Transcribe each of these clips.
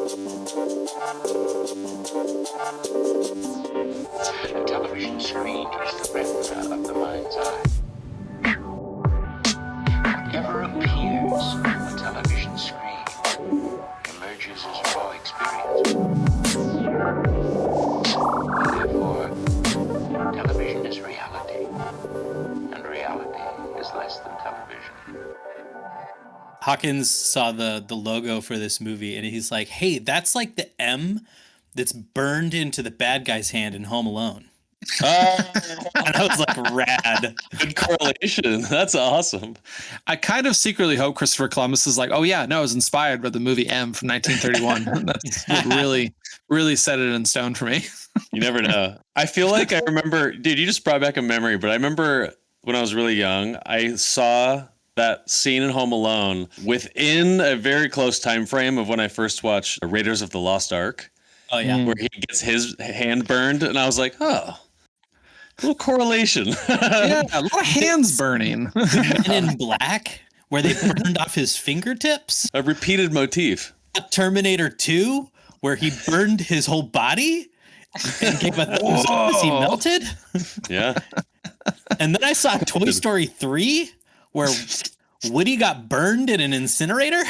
The television screen is the retina of the mind's eye. Whatever appears on the television screen emerges as raw experience. Therefore, television is reality, and reality is less than television. Hawkins saw the logo for this movie, and he's like, hey, that's like the M that's burned into the bad guy's hand in Home Alone. And I was like, rad. Good correlation. That's awesome. I kind of secretly hope Christopher Columbus is like, oh yeah, no, it was inspired by the movie M from 1931. That's what really set it in stone for me. You never know. I feel like I remember, dude, you just brought back a memory, but I remember when I was really young, I saw that scene in Home Alone within a very close time frame of when I first watched Raiders of the Lost Ark. Oh yeah. Where he gets his hand burned, and I was like, oh, a little correlation. Yeah, a lot of hands burning. Men in Black, where they burned off his fingertips. A repeated motif. Terminator 2, where he burned his whole body and gave a thumbs up as he melted. Yeah. And then I saw Toy Story 3, where Woody got burned in an incinerator.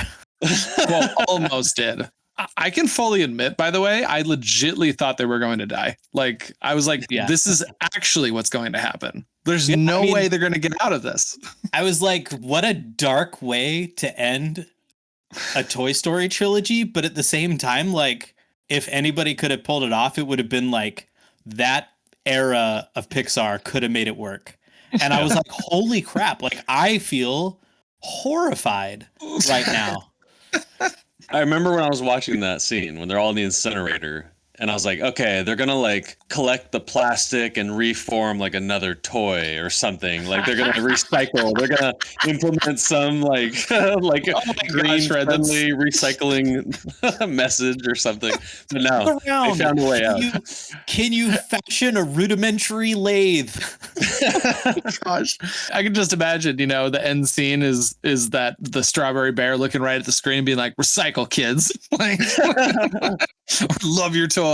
Well, almost did. I can fully admit, by the way, I legitimately thought they were going to die. Like, I was like, This is actually what's going to happen. There's no way they're going to get out of this. I was like, what a dark way to end a Toy Story trilogy. But at the same time, like, if anybody could have pulled it off, it would have been like that era of Pixar could have made it work. And I was like, holy crap. Like, I feel horrified right now. I remember when I was watching that scene when they're all in the incinerator, and I was like, okay, they're gonna like collect the plastic and reform like another toy or something. Like they're gonna recycle. They're gonna implement some like green friendly recycling message or something. But no, they found a way out. Can you fashion a rudimentary lathe? Gosh, I can just imagine, the end scene is that the strawberry bear looking right at the screen being like, recycle, kids. Like, love your toys.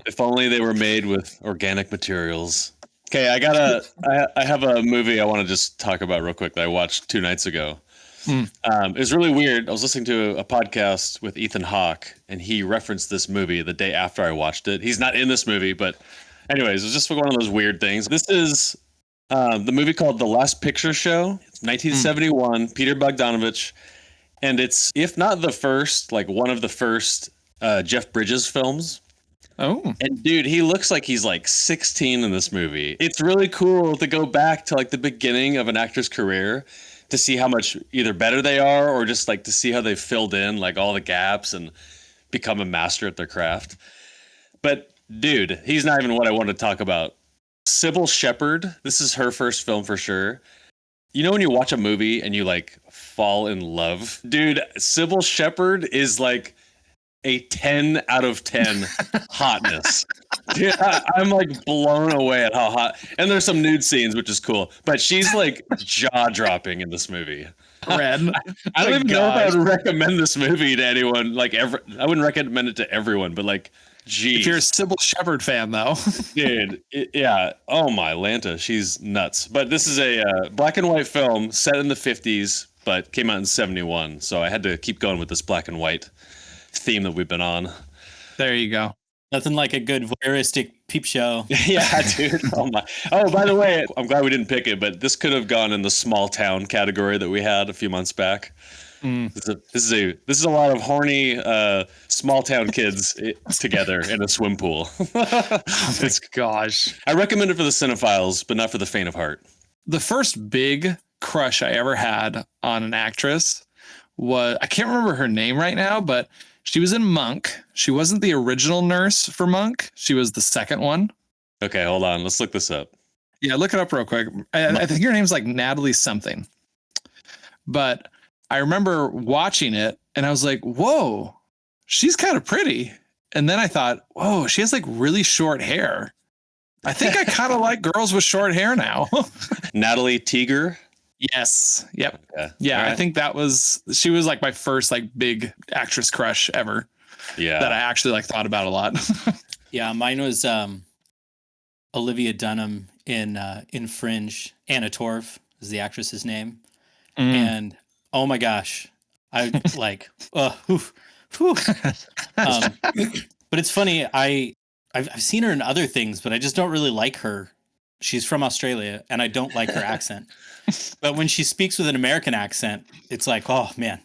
If only they were made with organic materials. Okay, I have a movie I want to just talk about real quick that I watched 2 nights ago. It was really weird. I was listening to a podcast with Ethan Hawke, and he referenced this movie the day after I watched it. He's not in this movie, but anyways, it was just one of those weird things. This is the movie called The Last Picture Show. It's 1971, Peter Bogdanovich. And it's, if not the first, like one of the first Jeff Bridges films. Oh. And dude, he looks like he's like 16 in this movie. It's really cool to go back to like the beginning of an actor's career to see how much either better they are or just like to see how they've filled in like all the gaps and become a master at their craft. But dude, he's not even what I wanted to talk about. Sybil Shepherd, this is her first film for sure. You know when you watch a movie and you like fall in love? Dude, Sybil Shepherd is like a 10 out of 10 hotness. Yeah, I'm like blown away at how hot. And there's some nude scenes, which is cool. But she's like jaw dropping in this movie. Red. I don't even know if I would recommend this movie to anyone. Like, I wouldn't recommend it to everyone, but like, geez. If you're a Sybil Shepherd fan, though. Dude, yeah. Oh my Lanta, she's nuts. But this is a black and white film set in the 50s, but came out in 71. So I had to keep going with this black and white theme that we've been on. There you go. Nothing like a good voyeuristic peep show. Yeah, dude. Oh my. Oh, by the way, I'm glad we didn't pick it, but this could have gone in the small town category that we had a few months back. This is a lot of horny small town kids together in a swim pool. Gosh. I recommend it for the cinephiles, but not for the faint of heart. The first big crush I ever had on an actress was, I can't remember her name right now, but she was in Monk. She wasn't the original nurse for Monk. She was the second one. Okay, hold on. Let's look this up. Yeah, look it up real quick. I think her name's like Natalie something. But I remember watching it and I was like, whoa, she's kind of pretty. And then I thought, whoa, she has like really short hair. I think I kind of like girls with short hair now. Natalie Teeger. Yes. Yep. Okay. Yeah, All I right. think she was like my first like big actress crush ever that I Yeah. actually like thought about a lot. Yeah, mine was Olivia Dunham in Fringe. Anna Torv is the actress's name, Mm. and oh my gosh, I like, whew, whew. But it's funny. I've seen her in other things, but I just don't really like her. She's from Australia, and I don't like her accent. But when she speaks with an American accent, it's like, oh man.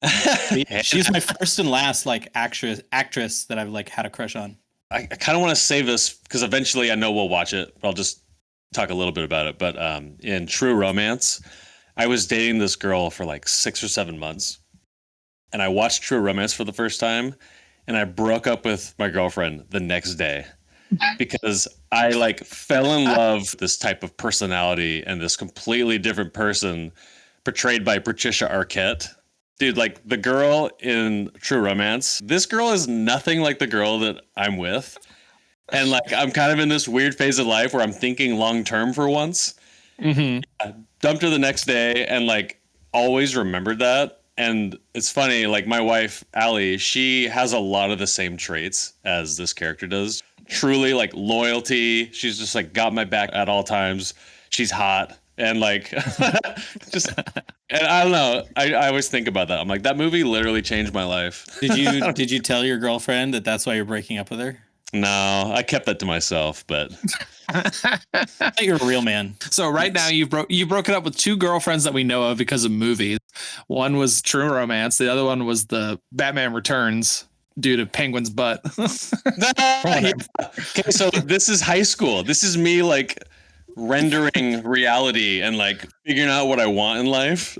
But yeah, she's my first and last like actress that I've like had a crush on. I kind of want to save this because eventually I know we'll watch it. I'll just talk a little bit about it. But in True Romance, I was dating this girl for like 6 or 7 months, and I watched True Romance for the first time, and I broke up with my girlfriend the next day because I like fell in love with this type of personality and this completely different person portrayed by Patricia Arquette. Dude, like the girl in True Romance, this girl is nothing like the girl that I'm with. And like I'm kind of in this weird phase of life where I'm thinking long term for once. Mm-hmm. I dumped her the next day and like always remembered that. And it's funny, like my wife, Allie, she has a lot of the same traits as this character does. Truly like loyalty. She's just like got my back at all times. She's hot. And like just and I don't know. I always think about that. I'm like, that movie literally changed my life. Did you tell your girlfriend that that's why you're breaking up with her? No, I kept that to myself, but I thought you're a real man. So right now you've broken up with two girlfriends that we know of because of movies. One was True Romance. The other one was the Batman Returns due to Penguin's butt. okay, so this is high school. This is me like rendering reality and like figuring out what I want in life.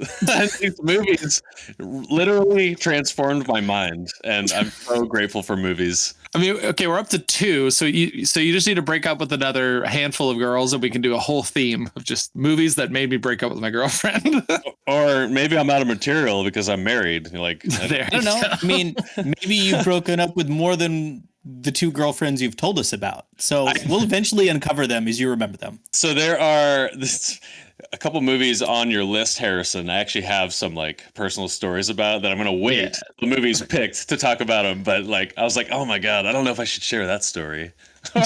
These movies literally transformed my mind, and I'm so grateful for movies. I mean, okay, we're up to two, so you just need to break up with another handful of girls, and we can do a whole theme of just movies that made me break up with my girlfriend. Or maybe I'm out of material because I'm married. Like, There I don't know. I mean, maybe you've broken up with more than the two girlfriends you've told us about. So we'll eventually uncover them as you remember them. so there are a couple movies on your list, Harrison. I actually have some like personal stories about that. I'm gonna wait the movies picked to talk about them. But like, I was like, oh my god, I don't know if I should share that story. or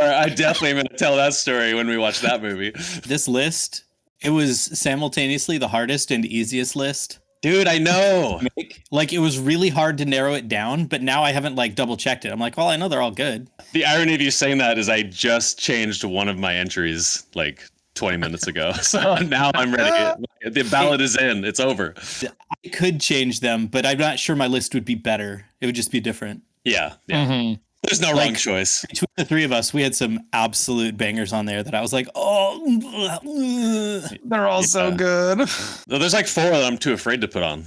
I definitely am gonna tell that story when we watch that movie. This list, it was simultaneously the hardest and easiest list. Dude, I know. Like it was really hard to narrow it down, but now I haven't like double checked it. I'm like, well, I know they're all good. The irony of you saying that is I just changed one of my entries like 20 minutes ago. So now I'm ready. The ballot is in. It's over. I could change them, but I'm not sure my list would be better. It would just be different. Yeah. Mhm. There's no wrong choice. Between the three of us, we had some absolute bangers on there that I was like, oh, They're all so good. There's like 4 that I'm too afraid to put on.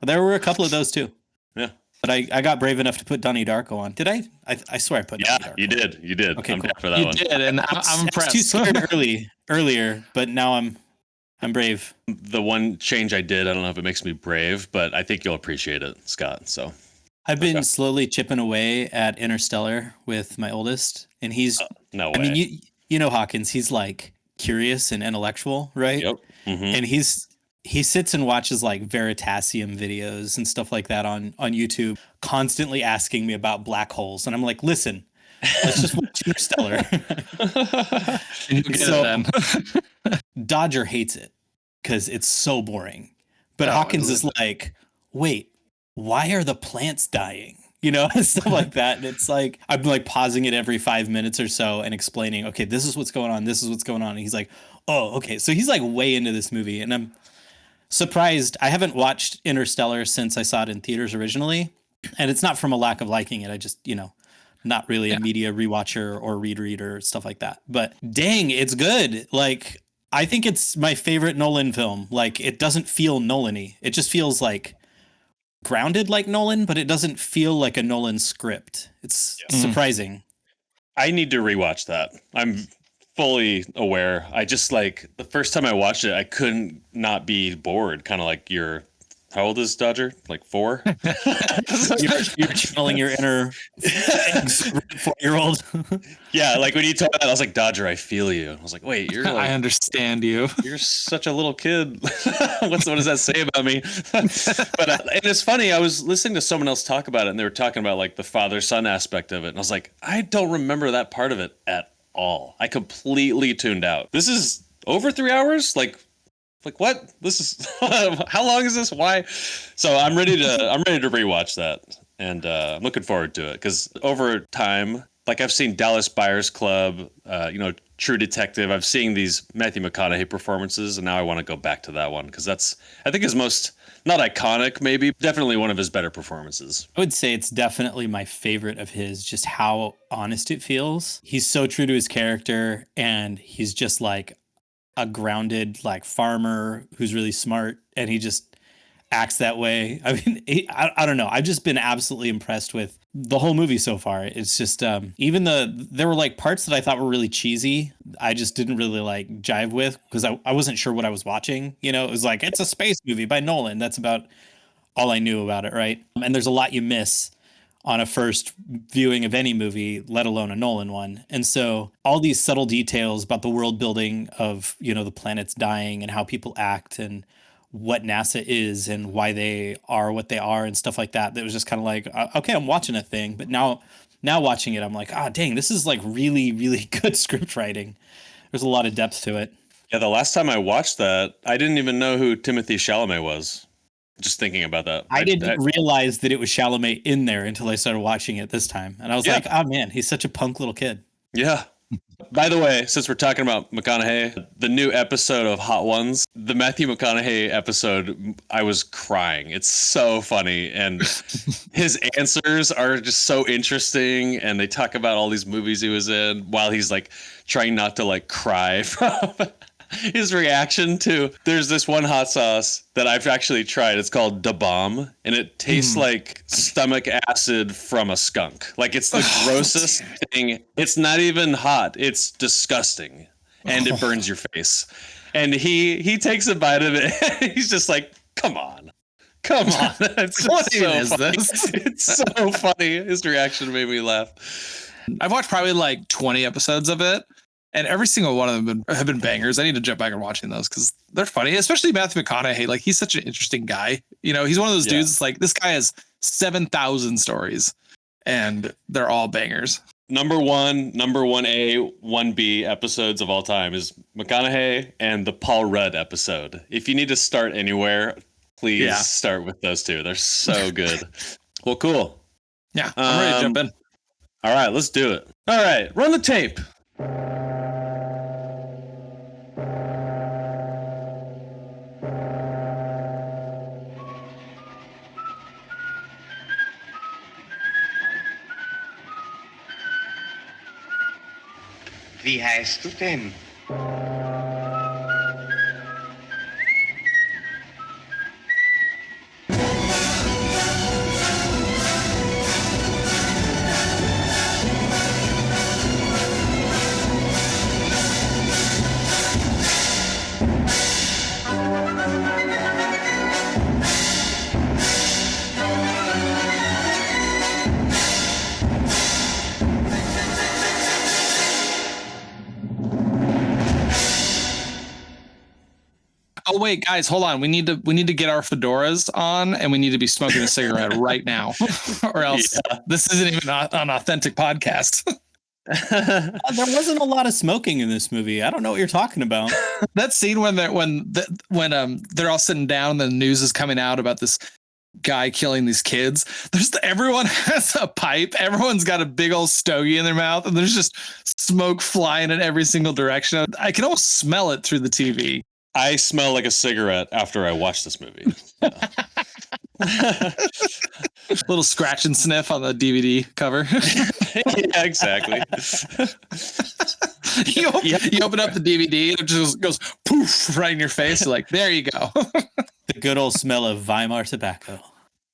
there were a couple of those too. Yeah. But I got brave enough to put Donnie Darko on. Did I? I swear I put Yeah, Donnie Darko. you did. You did. Okay, I'm cool. down for that You one. did, and I'm I was impressed. too scared earlier, but now I'm brave. The one change I did, I don't know if it makes me brave, but I think you'll appreciate it, Scott. So I've been slowly chipping away at Interstellar with my oldest, and he's. no way. I mean, you know Hawkins. He's like curious and intellectual, right? Yep. Mm-hmm. And he sits and watches like Veritasium videos and stuff like that on YouTube, constantly asking me about black holes, and I'm like, listen, let's just watch Interstellar. So Dodger hates it because it's so boring, but Hawkins is like, wait, why are the plants dying? You know, stuff like that. And it's like, I'm like pausing it every 5 minutes or so and explaining, okay, this is what's going on. This is what's going on. And he's like, oh, okay. So he's like way into this movie. And I'm surprised. I haven't watched Interstellar since I saw it in theaters originally. And it's not from a lack of liking it. I just, not really a media rewatcher or reader, stuff like that. But dang, it's good. Like, I think it's my favorite Nolan film. Like, it doesn't feel Nolan-y. It just feels like grounded like Nolan, but it doesn't feel like a Nolan script. It's surprising. I need to rewatch that. I'm fully aware. I just like the first time I watched it, I couldn't not be bored, kind of like your How old is Dodger? Like 4? You're channeling your inner 4-year-old. Yeah, like when you told me that, I was like, Dodger, I feel you. I was like, wait, you're I like, understand you. you're such a little kid. What does that say about me? But and it's funny. I was listening to someone else talk about it, and they were talking about like the father-son aspect of it, and I was like, I don't remember that part of it at all. I completely tuned out. This is over 3 hours. Like what? This is how long is this? Why? So I'm ready to rewatch that, and I'm looking forward to it because over time, like I've seen Dallas Buyers Club, True Detective. I've seen these Matthew McConaughey performances, and now I want to go back to that one because that's I think his most not iconic, maybe definitely one of his better performances. I would say it's definitely my favorite of his, just how honest it feels. He's so true to his character, and he's just like a grounded like farmer who's really smart, and he just acts that way. I mean, I don't know. I've just been absolutely impressed with the whole movie so far. It's just even there were like parts that I thought were really cheesy. I just didn't really like jive with because I wasn't sure what I was watching. You know, it was like it's a space movie by Nolan. That's about all I knew about it, right? And there's a lot you miss on a first viewing of any movie, let alone a Nolan one. And so all these subtle details about the world building of, the planets dying and how people act and what NASA is and why they are what they are and stuff like that. That was just kind of like, okay, I'm watching a thing. But now watching it, I'm like, dang, this is like really, really good script writing. There's a lot of depth to it. Yeah, the last time I watched that, I didn't even know who Timothée Chalamet was. Just thinking about that. I didn't realize that it was Chalamet in there until I started watching it this time. And I was like, oh man, he's such a punk little kid. Yeah. By the way, since we're talking about McConaughey, the new episode of Hot Ones, the Matthew McConaughey episode, I was crying. It's so funny. And his answers are just so interesting. And they talk about all these movies he was in while he's like trying not to like cry from his reaction to there's this one hot sauce that I've actually tried. It's called Da Bomb, and it tastes like stomach acid from a skunk. Like it's the grossest thing. It's not even hot. It's disgusting, and it burns your face. And he takes a bite of it. He's just like, "Come on." It's What so is funny. this? It's so funny. His reaction made me laugh. I've watched probably like 20 episodes of it, and every single one of them have been bangers. I need to jump back and watching those because they're funny, especially Matthew McConaughey. Like he's such an interesting guy. He's one of those dudes. It's like this guy has 7,000 stories, and they're all bangers. Number 1A, 1B episodes of all time is McConaughey and the Paul Rudd episode. If you need to start anywhere, please start with those two. They're so good. Well, cool. Yeah, I'm ready to jump in. All right, let's do it. All right, run the tape. Wie heißt du denn? Oh wait, guys, hold on. We need to get our fedoras on, and we need to be smoking a cigarette right now, or else this isn't even an authentic podcast. There wasn't a lot of smoking in this movie. I don't know what you're talking about. That scene when they're all sitting down, and the news is coming out about this guy killing these kids. Everyone has a pipe. Everyone's got a big old stogie in their mouth, and there's just smoke flying in every single direction. I can almost smell it through the TV. I smell like a cigarette after I watch this movie. Little scratch and sniff on the DVD cover. Yeah, exactly. You open up the DVD and it just goes poof right in your face. You're like, there you go. The good old smell of Weimar tobacco.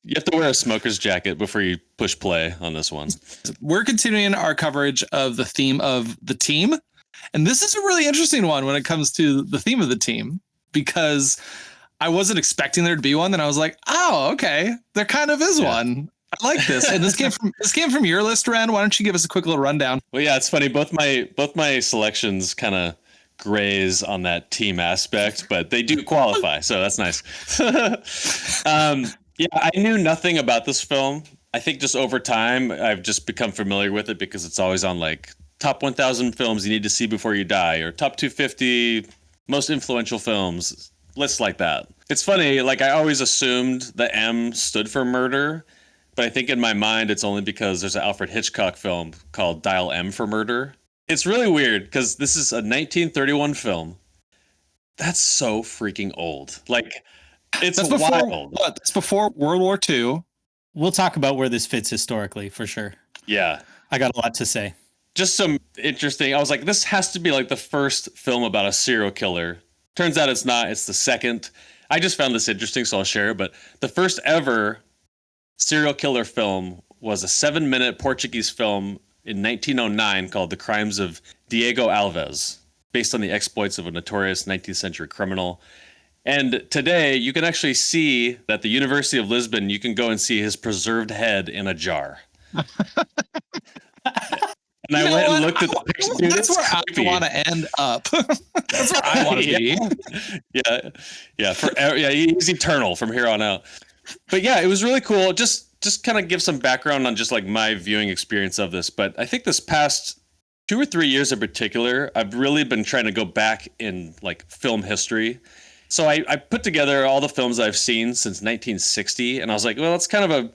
You have to wear a smoker's jacket before you push play on this one. We're continuing our coverage of the theme of the team. And this is a really interesting one when it comes to the theme of the team, because I wasn't expecting there to be one. Then I was like, oh, okay, there kind of is one. I like this. And this came from your list, Ren. Why don't you give us a quick little rundown? Well, yeah, it's funny. Both my selections kind of graze on that team aspect, but they do qualify, so that's nice. Yeah, I knew nothing about this film. I think just over time, I've just become familiar with it because it's always on like top 1,000 films you need to see before you die, or top 250 most influential films, lists like that. It's funny, like I always assumed the M stood for murder, but I think in my mind it's only because there's an Alfred Hitchcock film called Dial M for Murder. It's really weird because this is a 1931 film. That's so freaking old. Like, it's wild. What? That's before World War II. We'll talk about where this fits historically for sure. Yeah. I got a lot to say. Just some interesting. I was like, this has to be like the first film about a serial killer. Turns out it's not. It's the second. I just found this interesting, so I'll share it. But the first ever serial killer film was a 7-minute Portuguese film in 1909 called The Crimes of Diego Alves, based on the exploits of a notorious 19th century criminal. And today, you can actually see at the University of Lisbon, you can go and see his preserved head in a jar. And I went and looked at the picture. Dude, that's where creepy. I want to end up. That's where I want to be. Yeah. He's eternal from here on out. But yeah, it was really cool. Just kind of give some background on just like my viewing experience of this. But I think this past 2 or 3 years in particular, I've really been trying to go back in like film history. So I put together all the films I've seen since 1960, and I was like, well, that's kind of a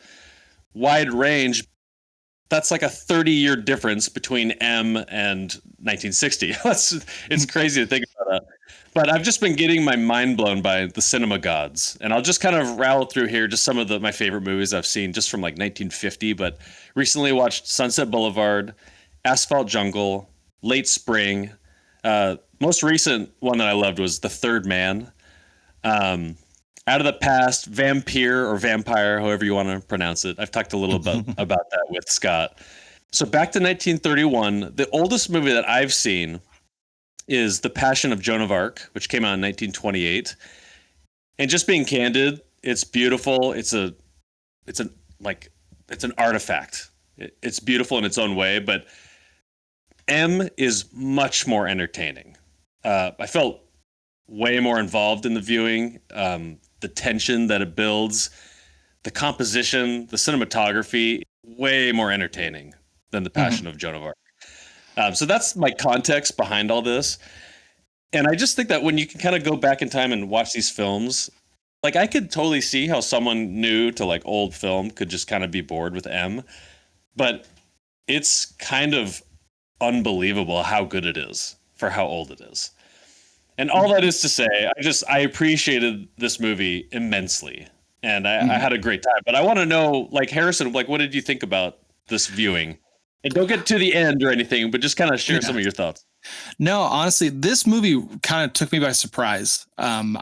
wide range. That's like a 30-year difference between M and 1960. It's crazy to think about that. But I've just been getting my mind blown by the cinema gods, and I'll just kind of rattle through here just some of my favorite movies I've seen just from like 1950. But recently watched Sunset Boulevard, Asphalt Jungle, Late Spring. Most recent one that I loved was The Third Man. Out of the Past, Vampire or Vampire, however you want to pronounce it. I've talked a little bit about that with Scott. So back to 1931, the oldest movie that I've seen is The Passion of Joan of Arc, which came out in 1928. And just being candid, it's beautiful. It's an artifact. It's beautiful in its own way, but M is much more entertaining. I felt way more involved in the viewing. The tension that it builds, the composition, the cinematography, way more entertaining than The Passion of Joan of Arc. So that's my context behind all this. And I just think that when you can kind of go back in time and watch these films, like I could totally see how someone new to like old film could just kind of be bored with M. But it's kind of unbelievable how good it is for how old it is. And all that is to say, I appreciated this movie immensely, and I had a great time. But I want to know, like Harrison, like what did you think about this viewing? And don't get to the end or anything, but just kind of share some of your thoughts. No, honestly, this movie kind of took me by surprise. I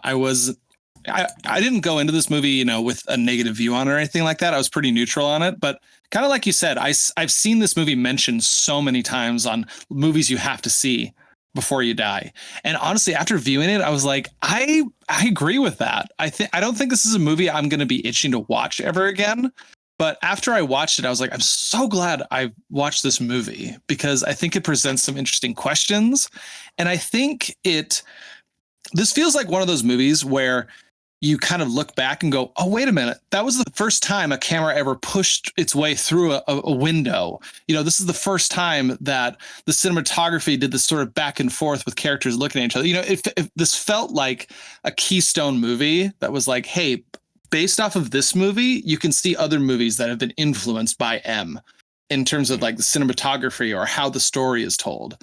didn't go into this movie, with a negative view on it or anything like that. I was pretty neutral on it, but kind of like you said, I've seen this movie mentioned so many times on movies you have to see before you die. And honestly, after viewing it, I was like, I agree with that. I don't think this is a movie I'm going to be itching to watch ever again. But after I watched it, I was like, I'm so glad I watched this movie because I think it presents some interesting questions. And I think this feels like one of those movies where you kind of look back and go, oh, wait a minute. That was the first time a camera ever pushed its way through a window. This is the first time that the cinematography did this sort of back and forth with characters looking at each other. If this felt like a Keystone movie that was like, hey, based off of this movie, you can see other movies that have been influenced by M in terms of like the cinematography or how the story is told.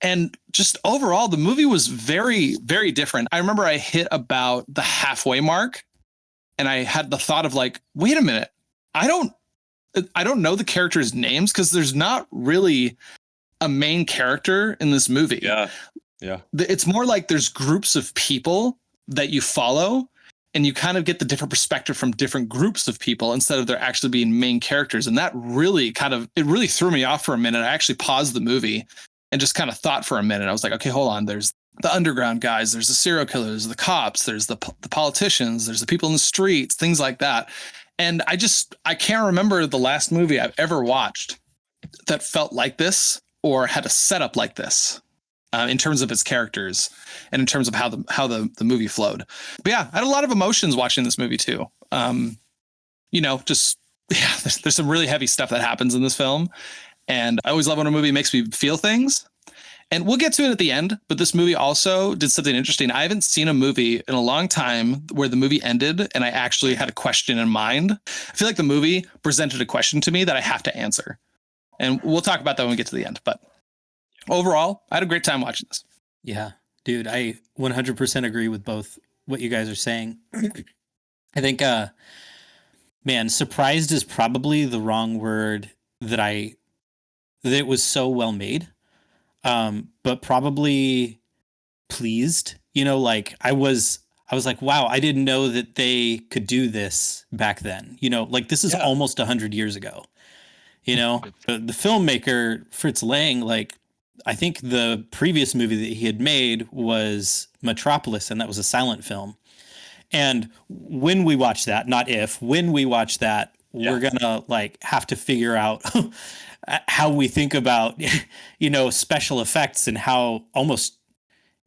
And just overall, the movie was very, very different. I remember I hit about the halfway mark and I had the thought of like, wait a minute, I don't know the characters' names because there's not really a main character in this movie. Yeah. It's more like there's groups of people that you follow and you kind of get the different perspective from different groups of people instead of there actually being main characters. And that really it really threw me off for a minute. I actually paused the movie and just kind of thought for a minute. I was like, okay, hold on. There's the underground guys, there's the serial killers, the cops, there's the politicians, there's the people in the streets, things like that. And I can't remember the last movie I've ever watched that felt like this or had a setup like this in terms of its characters and in terms of how the movie flowed. But yeah, I had a lot of emotions watching this movie too. There's some really heavy stuff that happens in this film. And I always love when a movie makes me feel things. And we'll get to it at the end, but this movie also did something interesting. I haven't seen a movie in a long time where the movie ended and I actually had a question in mind. I feel like the movie presented a question to me that I have to answer. And we'll talk about that when we get to the end. But overall, I had a great time watching this. Yeah, dude, I 100% agree with both what you guys are saying. I think, man, surprised is probably the wrong word that it was so well made. But probably pleased, like I was like, wow, I didn't know that they could do this back then, like this is almost 100 years ago, but the filmmaker, Fritz Lang, like, I think the previous movie that he had made was Metropolis, and that was a silent film. And when we watch that, when we watch that, we're gonna like have to figure out how we think about, special effects and how almost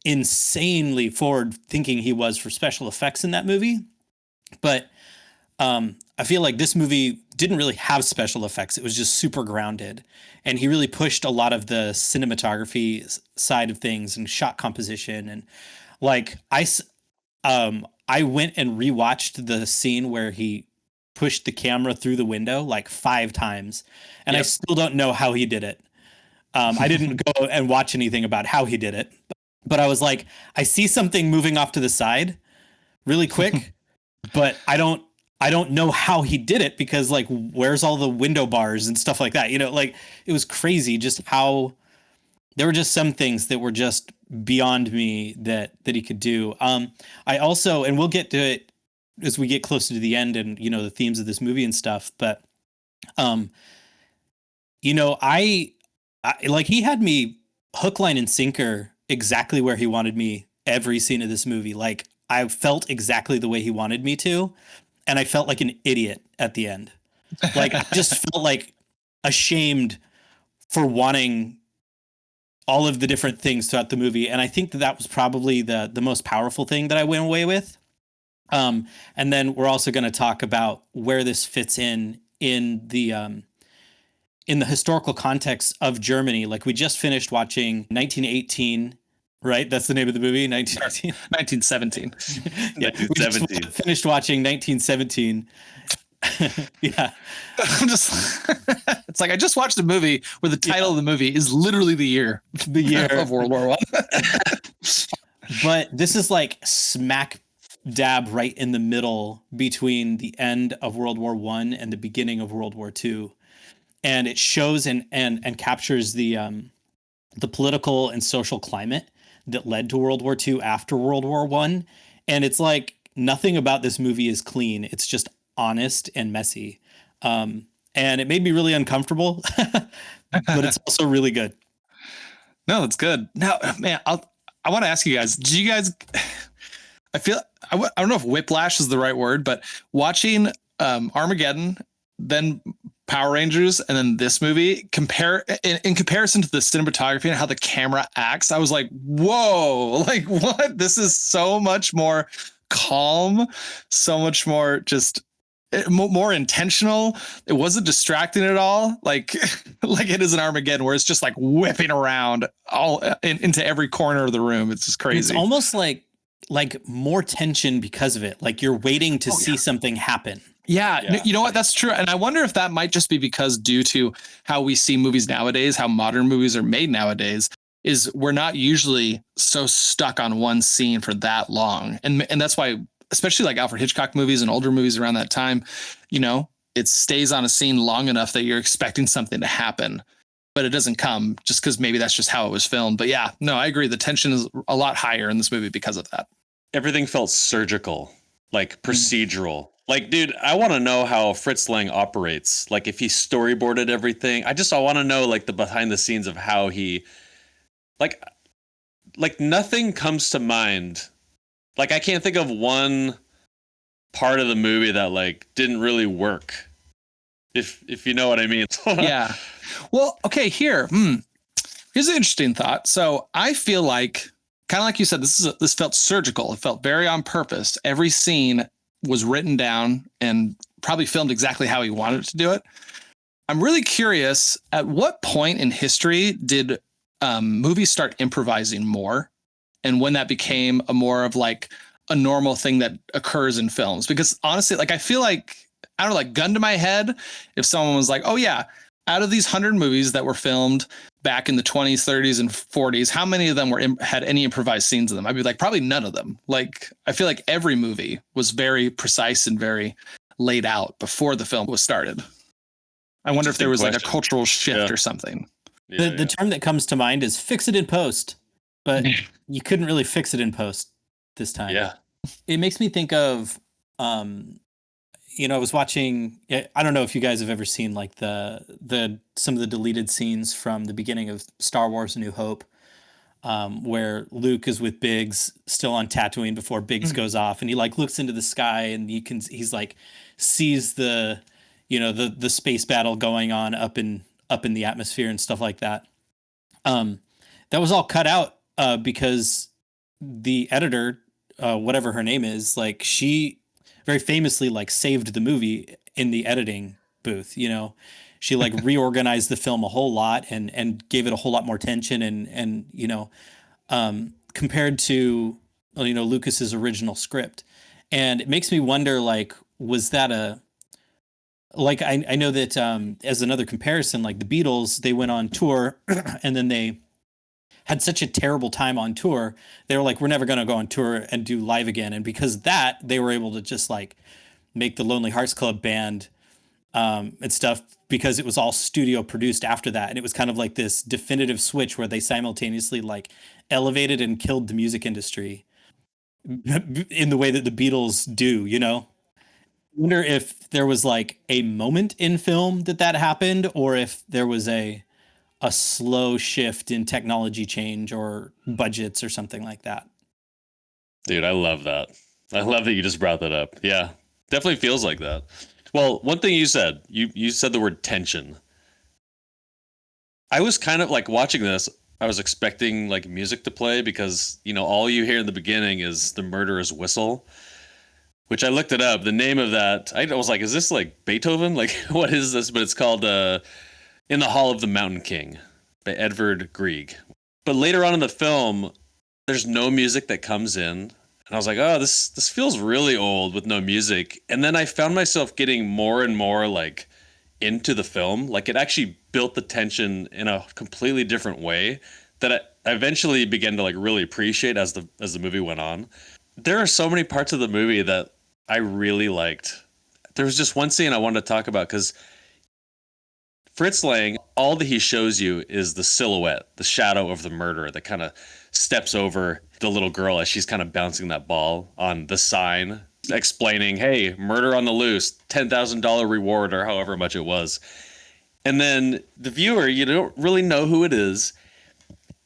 insanely forward thinking he was for special effects in that movie. But I feel like this movie didn't really have special effects. It was just super grounded. And he really pushed a lot of the cinematography side of things and shot composition. And like, I went and rewatched the scene where he pushed the camera through the window like 5 times, and I still don't know how he did it. I didn't go and watch anything about how he did it, but I was like, I see something moving off to the side really quick, but I don't know how he did it because like, where's all the window bars and stuff like that? Like it was crazy just how there were just some things that were just beyond me that he could do. I also, and we'll get to it as we get closer to the end and, the themes of this movie and stuff. But, I like, he had me hook, line, and sinker exactly where he wanted me every scene of this movie. Like, I felt exactly the way he wanted me to. And I felt like an idiot at the end. Like, I just felt like ashamed for wanting all of the different things throughout the movie. And I think that was probably the most powerful thing that I went away with. And then we're also going to talk about where this fits in the historical context of Germany. Like, we just finished watching 1918, right? That's the name of the movie, 1918? 1917. Yeah, 1917. we just finished watching 1917. Yeah. I'm just, it's like, I just watched a movie where the title of the movie is literally the year of World War I. But this is like smack dab right in the middle between the end of World War I and the beginning of World War II. And it shows and captures the political and social climate that led to World War II after World War I. And it's like, nothing about this movie is clean. It's just honest and messy. And it made me really uncomfortable, but it's also really good. No, that's good. Now, man, I want to ask you guys, do you guys, I don't know if whiplash is the right word, but watching Armageddon, then Power Rangers, and then this movie, in comparison to the cinematography and how the camera acts, I was like, whoa, like what? This is so much more calm, so much more just more intentional. It wasn't distracting at all, like it is in Armageddon, where it's just like whipping around all into every corner of the room. It's just crazy. It's almost like more tension because of it. Like, you're waiting to see something happen. Yeah, you know what? That's true. And I wonder if that might just be because, due to how we see movies nowadays, how modern movies are made nowadays, is we're not usually so stuck on one scene for that long. And that's why, especially like Alfred Hitchcock movies and older movies around that time, it stays on a scene long enough that you're expecting something to happen, but it doesn't come, just because maybe that's just how it was filmed. But yeah, no, I agree. The tension is a lot higher in this movie because of that. Everything felt surgical, like procedural. Like, dude, I want to know how Fritz Lang operates. Like, if he storyboarded everything. I want to know, like, the behind the scenes of how he, like, like nothing comes to mind. Like I can't think of one part of the movie that like didn't really work. If you know what I mean. Yeah. Well, okay, here's an interesting thought. So I feel like, kind of like you said, this felt surgical. It felt very on purpose. Every scene was written down and probably filmed exactly how he wanted to do it. I'm really curious, at what point in history did movies start improvising more, and when that became a more of like a normal thing that occurs in films? Because honestly, like I feel like, I don't know, like gun to my head, if someone was like, oh yeah, out of these 100 movies that were filmed back in the 20s, 30s, and 40s, how many of them had any improvised scenes in them? I'd be like, probably none of them. Like, I feel like every movie was very precise and very laid out before the film was started. I wonder if there was like a cultural shift or something. The term that comes to mind is fix it in post, but you couldn't really fix it in post this time. Yeah. It makes me think of, I was watching, I don't know if you guys have ever seen like some of the deleted scenes from the beginning of Star Wars: A New Hope, where Luke is with Biggs still on Tatooine before Biggs goes off, and he like looks into the sky and he's like sees the space battle going on up in the atmosphere and stuff like that. That was all cut out because the editor, whatever her name is, like she very famously like saved the movie in the editing booth. She like reorganized the film a whole lot and gave it a whole lot more tension and compared to Lucas's original script. And it makes me wonder, like, was that I know that as another comparison, like the Beatles, they went on tour and then they had such a terrible time on tour. They were like, we're never going to go on tour and do live again. And because of that, they were able to just like make the Lonely Hearts Club Band and stuff, because it was all studio produced after that. And it was kind of like this definitive switch where they simultaneously like elevated and killed the music industry in the way that the Beatles do, I wonder if there was like a moment in film that happened, or if there was a slow shift in technology change or budgets or something like that. Dude, I love that. I love that you just brought that up. Yeah, definitely feels like that. Well, one thing you said the word tension. I was kind of like watching this, I was expecting like music to play because, all you hear in the beginning is the murderer's whistle, which I looked it up. The name of that, I was like, is this like Beethoven? Like, what is this? But it's called In the Hall of the Mountain King by Edvard Grieg. But later on in the film, there's no music that comes in. And I was like, oh, this feels really old with no music. And then I found myself getting more and more like into the film. Like it actually built the tension in a completely different way that I eventually began to like really appreciate as the movie went on. There are so many parts of the movie that I really liked. There was just one scene I wanted to talk about because Fritz Lang, all that he shows you is the silhouette, the shadow of the murderer that kind of steps over the little girl as she's kind of bouncing that ball on the sign, explaining, hey, murder on the loose, $10,000 reward, or however much it was. And then the viewer, you don't really know who it is.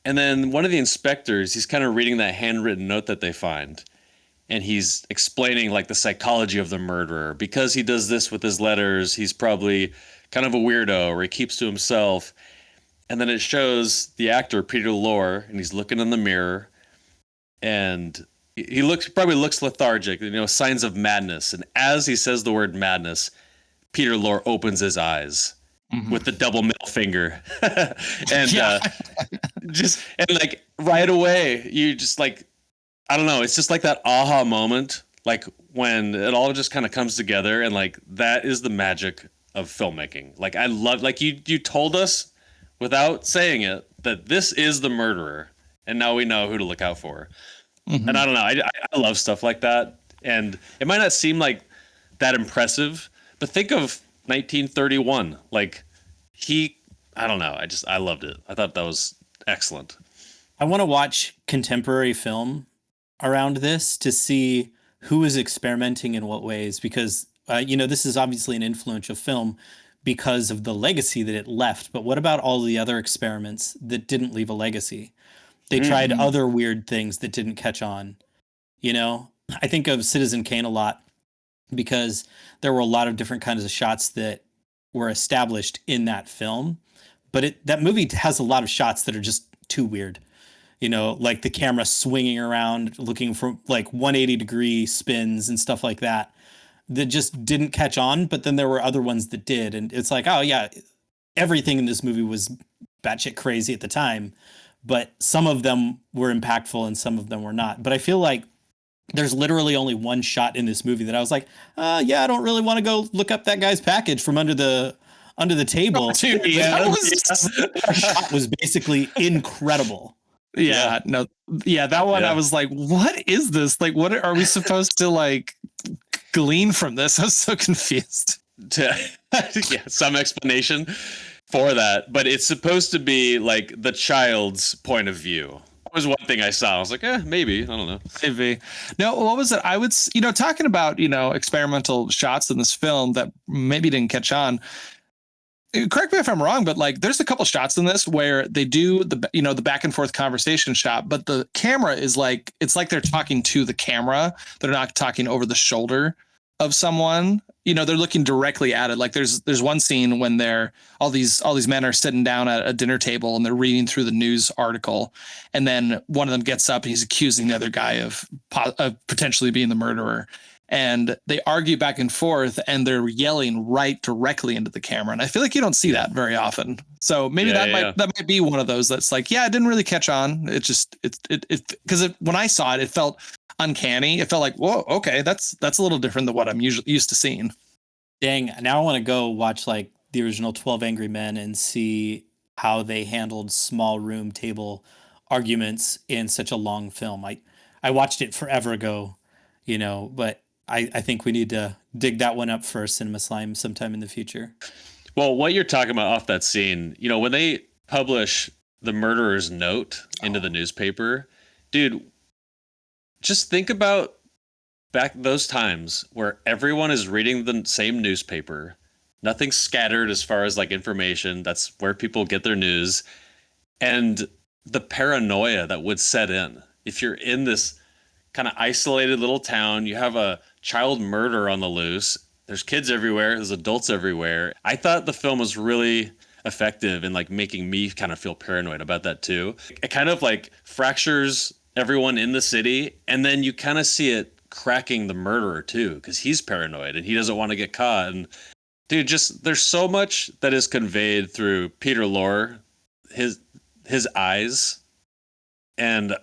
And then one of the inspectors, he's kind of reading that handwritten note that they find. And he's explaining like the psychology of the murderer. Because he does this with his letters, he's probably kind of a weirdo, or he keeps to himself. And then it shows the actor, Peter Lorre, and he's looking in the mirror. And he probably looks lethargic, signs of madness. And as he says the word madness, Peter Lorre opens his eyes with the double middle finger. And and like right away, you just like, I don't know, it's just like that aha moment, like when it all just kind of comes together, and like that is the magic of filmmaking. Like I love, like you told us without saying it that this is the murderer, and now we know who to look out for. And I don't know, I love stuff like that. And it might not seem like that impressive, but think of 1931. Like I don't know, I loved it. I thought that was excellent. I want to watch contemporary film around this to see who is experimenting in what ways, because this is obviously an influential film because of the legacy that it left. But what about all the other experiments that didn't leave a legacy? They tried other weird things that didn't catch on. You know, I think of Citizen Kane a lot because there were a lot of different kinds of shots that were established in that film, but that movie has a lot of shots that are just too weird. You know, like the camera swinging around, looking for like 180-degree spins and stuff like that just didn't catch on. But then there were other ones that did. And it's like, oh, yeah, everything in this movie was batshit crazy at the time. But some of them were impactful and some of them were not. But I feel like there's literally only one shot in this movie that I was like, yeah, I don't really want to go look up that guy's package from under the table. Dude, yeah, That shot was basically incredible. Yeah, no, yeah, that one I was like, what is this? Like, what are we supposed to like glean from this? I was so confused. Some explanation for that, but it's supposed to be like the child's point of view. That was one thing I saw. I was like, maybe, I don't know. Maybe. No, what was it? I would, talking about, experimental shots in this film that maybe didn't catch on. Correct me if I'm wrong, but like there's a couple shots in this where they do the back and forth conversation shot, but the camera is like, it's like they're talking to the camera. They're not talking over the shoulder of someone. They're looking directly at it. Like there's one scene when all these men are sitting down at a dinner table and they're reading through the news article. And then one of them gets up and he's accusing the other guy of potentially being the murderer. And they argue back and forth and they're yelling right directly into the camera. And I feel like you don't see that very often. So maybe that might be one of those that's like, yeah, it didn't really catch on. It just, because when I saw it, it felt uncanny. It felt like, whoa, okay, that's a little different than what I'm usually used to seeing. Dang, now I want to go watch like the original 12 Angry Men and see how they handled small room table arguments in such a long film. I watched it forever ago, but I think we need to dig that one up for Cinema Slime sometime in the future. Well, what you're talking about off that scene, when they publish the murderer's note into the newspaper, dude, just think about back those times where everyone is reading the same newspaper. Nothing's scattered as far as like information. That's where people get their news. And the paranoia that would set in if you're in this kind of isolated little town, you have a child murder on the loose. There's kids everywhere. There's adults everywhere. I thought the film was really effective in like making me kind of feel paranoid about that too. It kind of like fractures everyone in the city. And then you kind of see it cracking the murderer too, because he's paranoid and he doesn't want to get caught. And dude, just there's so much that is conveyed through Peter Lorre, his eyes. And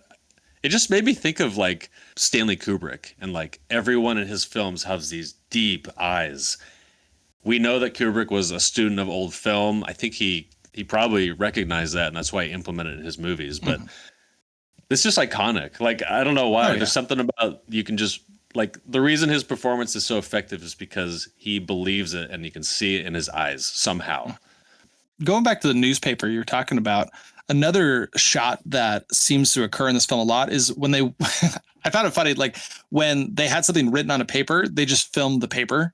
it just made me think of like Stanley Kubrick, and like everyone in his films has these deep eyes. We know that Kubrick was a student of old film. I think he probably recognized that, and that's why he implemented it in his movies. But it's just iconic. Like, I don't know why. There's something about, you can just like, the reason his performance is so effective is because he believes it and you can see it in his eyes somehow. Going back to the newspaper you're talking about, another shot that seems to occur in this film a lot is when they, I found it funny, like when they had something written on a paper, they just filmed the paper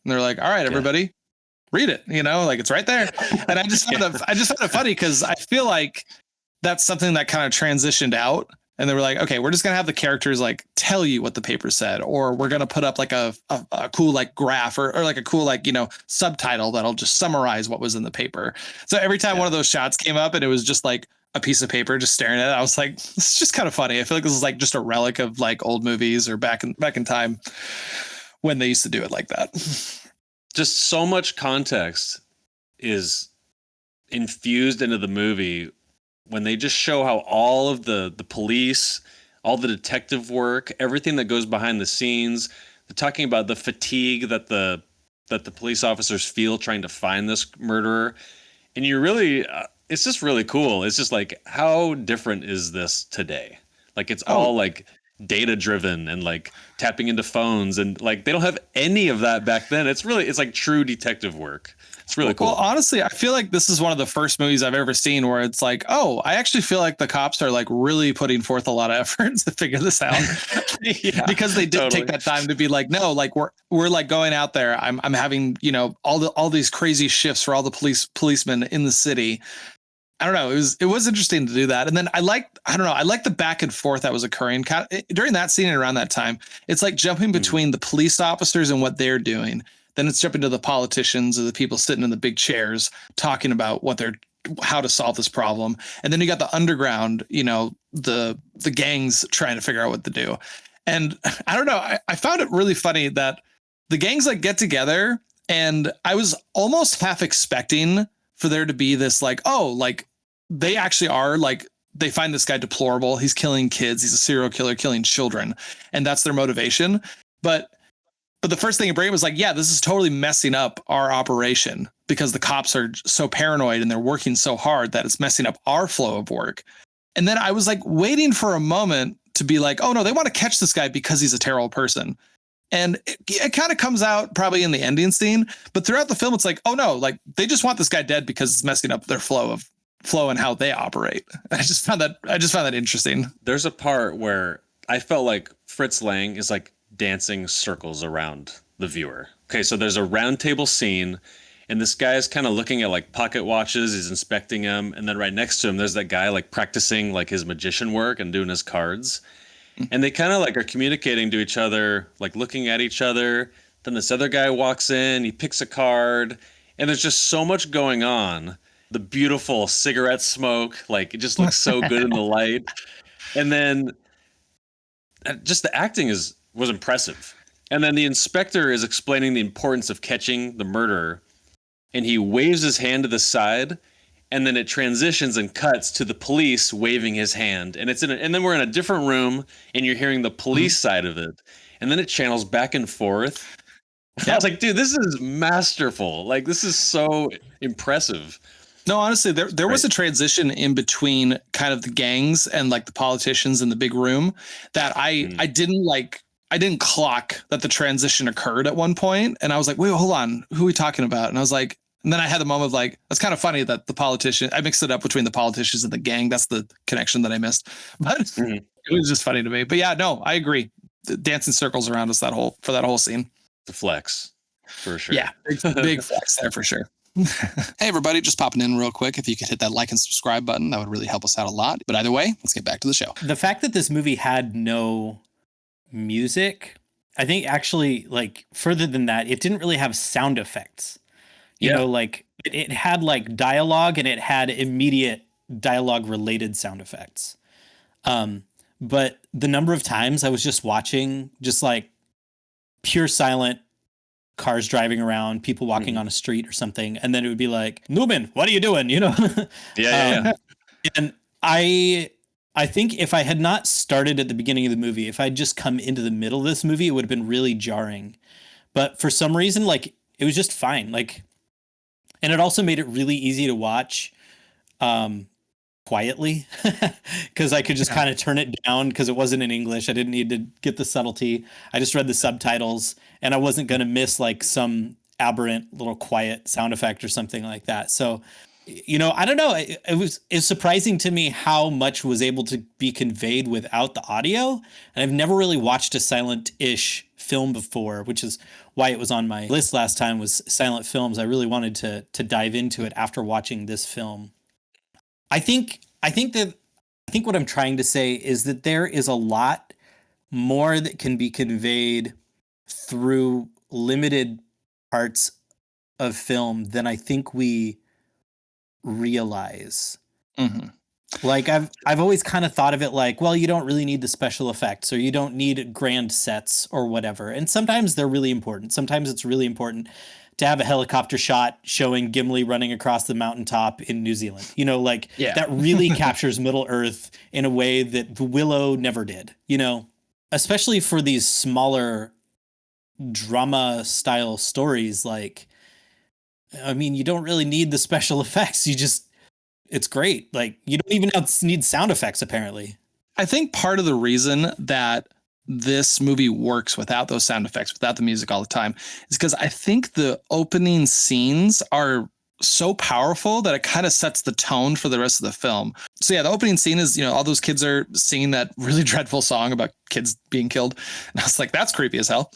and they're like, all right, everybody read it, like it's right there. And I just found it funny because I feel like that's something that kind of transitioned out. And they were like, okay, we're just going to have the characters like tell you what the paper said, or we're going to put up like a cool like graph or like a cool like, subtitle that'll just summarize what was in the paper. So every time one of those shots came up and it was just like a piece of paper just staring at it, I was like, this is just kind of funny. I feel like this is like just a relic of like old movies or back in time when they used to do it like that. Just so much context is infused into the movie when they just show how all of the police, all the detective work, everything that goes behind the scenes, they're talking about the fatigue that the police officers feel trying to find this murderer. And you really, it's just really cool. It's just like, how different is this today? Like, it's all like data driven and like tapping into phones, and like they don't have any of that back then. It's like true detective work. It's really cool. Well, honestly, I feel like this is one of the first movies I've ever seen where it's like, oh, I actually feel like the cops are like really putting forth a lot of effort to figure this out. Because they did take that time to be like, no, like we're like going out there. I'm having, all these crazy shifts for all the policemen in the city. I don't know. It was interesting to do that. And then I like the back and forth that was occurring during that scene and around that time. It's like jumping between the police officers and what they're doing. Then it's jumping to the politicians or the people sitting in the big chairs talking about how to solve this problem. And then you got the underground, the gangs trying to figure out what to do. And I don't know. I found it really funny that the gangs like get together, and I was almost half expecting for there to be this like, oh, like they actually are like, they find this guy deplorable. He's killing kids. He's a serial killer killing children. And that's their motivation. But the first thing it brought was like, yeah, this is totally messing up our operation because the cops are so paranoid and they're working so hard that it's messing up our flow of work. And then I was like waiting for a moment to be like, oh no, they want to catch this guy because he's a terrible person. And it kind of comes out probably in the ending scene, but throughout the film, it's like, oh no, like they just want this guy dead because it's messing up their flow and how they operate. I just found that interesting. There's a part where I felt like Fritz Lang is like dancing circles around the viewer. Okay, so there's a round table scene, and this guy is kind of looking at like pocket watches. He's inspecting them, and then right next to him, there's that guy like practicing like his magician work and doing his cards. And they kind of like are communicating to each other, like looking at each other. Then this other guy walks in, he picks a card, and there's just so much going on. The beautiful cigarette smoke, like it just looks so good in the light. And then just the acting was impressive. And then the inspector is explaining the importance of catching the murderer, and he waves his hand to the side. And then it transitions and cuts to the police waving his hand. And and then we're in a different room, and you're hearing the police side of it. And then it channels back and forth. I was like, dude, this is masterful. Like, this is so impressive. No, honestly, there was a transition in between kind of the gangs and like the politicians in the big room that I didn't clock that the transition occurred at one point. And I was like, wait, hold on. Who are we talking about? And I was like, and then I had the moment of like, that's kind of funny that I mixed it up between the politicians and the gang. That's the connection that I missed. But it was just funny to me. But yeah, no, I agree. The dancing circles around us for that whole scene. The flex, for sure. Yeah, big flex there for sure. Hey, everybody, just popping in real quick. If you could hit that like and subscribe button, that would really help us out a lot. But either way, let's get back to the show. The fact that this movie had no music, I think actually, like, further than that, it didn't really have sound effects. You know, like it had like dialogue, and it had immediate dialogue related sound effects. But the number of times I was just watching just like pure silent cars driving around, people walking on a street or something, and then it would be like, Newman, what are you doing? Yeah. And I think if I had not started at the beginning of the movie, if I'd just come into the middle of this movie, it would have been really jarring. But for some reason, like, it was just fine. Like, and it also made it really easy to watch quietly because I could just kind of turn it down because it wasn't in English. I didn't need to get the subtlety. I just read the subtitles, and I wasn't going to miss like some aberrant little quiet sound effect or something like that. So, I don't know. It was surprising to me how much was able to be conveyed without the audio. And I've never really watched a silent-ish film before, which is why it was on my list last time, was silent films. I really wanted to dive into it after watching this film. I think what I'm trying to say is that there is a lot more that can be conveyed through limited parts of film than I think we realize. Like I've always kind of thought of it like, well, you don't really need the special effects, or you don't need grand sets or whatever. And sometimes they're really important. Sometimes it's really important to have a helicopter shot showing Gimli running across the mountaintop in New Zealand. That really captures Middle Earth in a way that The Willow never did, especially for these smaller drama style stories. Like, I mean, you don't really need the special effects. It's great. Like, you don't even need sound effects, apparently. I think part of the reason that this movie works without those sound effects, without the music all the time, is because I think the opening scenes are so powerful that it kind of sets the tone for the rest of the film. So yeah, the opening scene is, all those kids are singing that really dreadful song about kids being killed. And I was like, that's creepy as hell.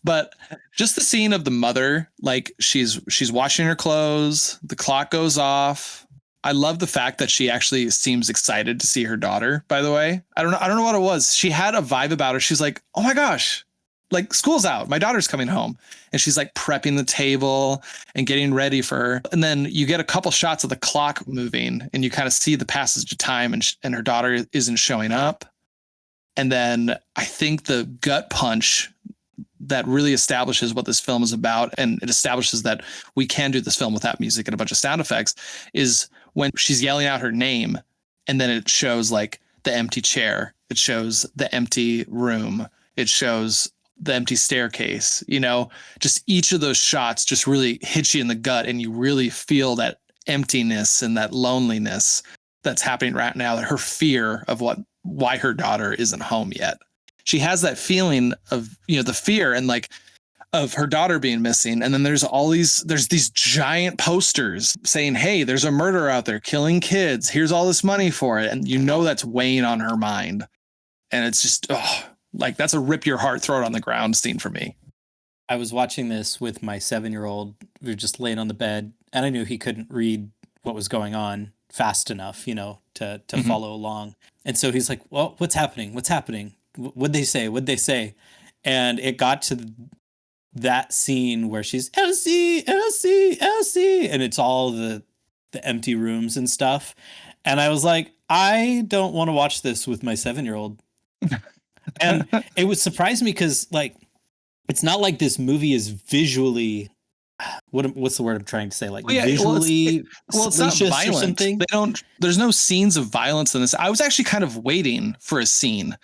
But just the scene of the mother, like she's washing her clothes, the clock goes off, I love the fact that she actually seems excited to see her daughter, by the way. I don't know what it was. She had a vibe about her. She's like, oh my gosh, like school's out. My daughter's coming home. And she's like prepping the table and getting ready for her. And then you get a couple shots of the clock moving and you kind of see the passage of time and her daughter isn't showing up. And then I think the gut punch that really establishes what this film is about, and it establishes that we can do this film without music and a bunch of sound effects, is when she's yelling out her name and then it shows like the empty chair, it shows the empty room, it shows the empty staircase, you know, just each of those shots just really hits you in the gut and you really feel that emptiness and that loneliness that's happening right now, that her fear of why her daughter isn't home yet. She has that feeling of, you know, the fear and like of her daughter being missing. And then there's these giant posters saying, hey, there's a murderer out there killing kids. Here's all this money for it. And you know, that's weighing on her mind. And it's just, like that's a rip your heart, throw it on the ground scene for me. I was watching this with my 7-year-old. We were just laying on the bed and I knew he couldn't read what was going on fast enough, you know, to follow along. And so he's like, well, what's happening? What's happening? What'd they say? What'd they say? And it got to that scene where she's Elsie, Elsie, Elsie, and it's all the empty rooms and stuff. And I was like, I don't want to watch this with my 7-year-old. And it would surprise me because like it's not like this movie is visually what's the word I'm trying to say? Like visually, it's not violent. Or something. There's no scenes of violence in this. I was actually kind of waiting for a scene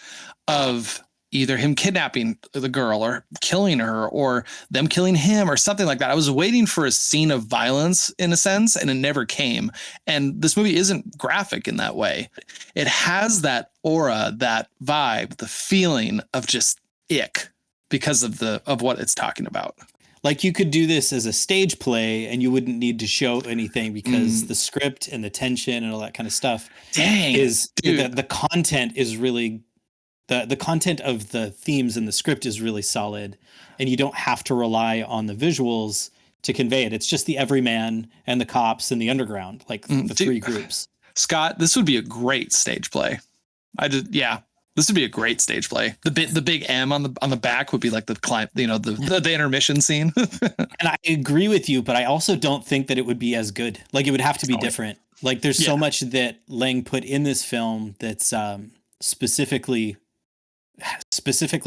of either him kidnapping the girl or killing her or them killing him or something like that. I was waiting for a scene of violence in a sense, and it never came. And this movie isn't graphic in that way. It has that aura, that vibe, the feeling of just ick because of what it's talking about. Like you could do this as a stage play and you wouldn't need to show anything because the script and the tension and all that kind of stuff the content is really the content of the themes and the script is really solid, and you don't have to rely on the visuals to convey it. It's just the everyman and the cops and the underground, like the three groups. Scott, this would be a great stage play. This would be a great stage play. The big M on the back would be like the climb, you know, the intermission scene. And I agree with you, but I also don't think that it would be as good. Like it would have to be different. Like there's so much that Lang put in this film that's specifically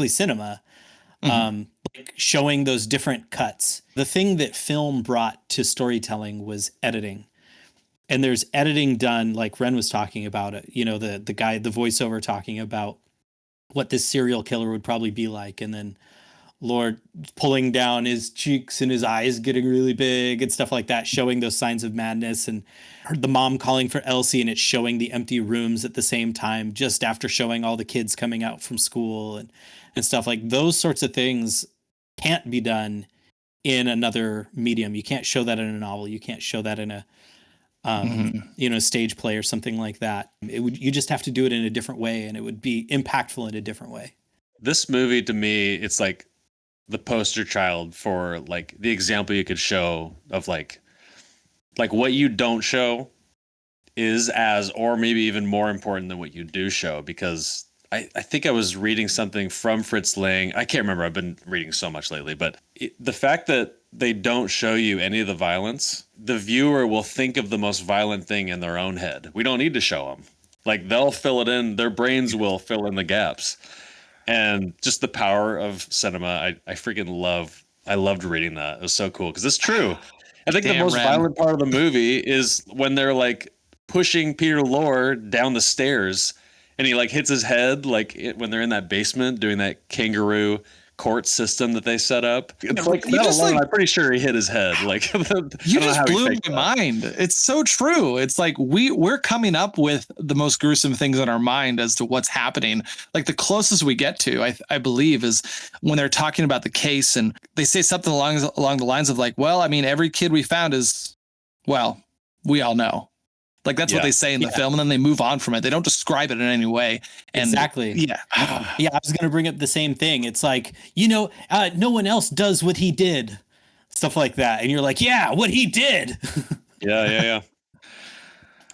cinema, like showing those different cuts. The thing that film brought to storytelling was editing. And there's editing done, like Ren was talking about it, you know, the guy, the voiceover talking about what this serial killer would probably be like. And then Lord pulling down his cheeks and his eyes getting really big and stuff like that, showing those signs of madness, and the mom calling for Elsie and it's showing the empty rooms at the same time, just after showing all the kids coming out from school and stuff like those sorts of things can't be done in another medium. You can't show that in a novel. You can't show that in a, you know, stage play or something like that. You just have to do it in a different way, and it would be impactful in a different way. This movie, to me, it's like the poster child for like the example you could show of like what you don't show is as, or maybe even more important than what you do show. Because I think I was reading something from Fritz Lang. I can't remember. I've been reading so much lately, but the fact that they don't show you any of the violence, the viewer will think of the most violent thing in their own head. We don't need to show them. Like they'll fill it in. Their brains will fill in the gaps. And just the power of cinema. I freaking I loved reading that. It was so cool because it's true. I think the most violent part of the movie is when they're like pushing Peter Lorre down the stairs and he like hits his head, like when they're in that basement doing that kangaroo court system that they set up. It's like that alone, I'm pretty sure he hit his head. Like you just blew my mind. It's so true. It's like we're coming up with the most gruesome things in our mind as to what's happening. Like the closest we get to, I believe, is when they're talking about the case and they say something along the lines of like, well, I mean, every kid we found is, well, we all know. Like that's what they say in the film, and then they move on from it. They don't describe it in any way. And exactly. Yeah. Yeah. I was going to bring up the same thing. It's like, you know, no one else does what he did, stuff like that. And you're like, yeah, what he did. Yeah.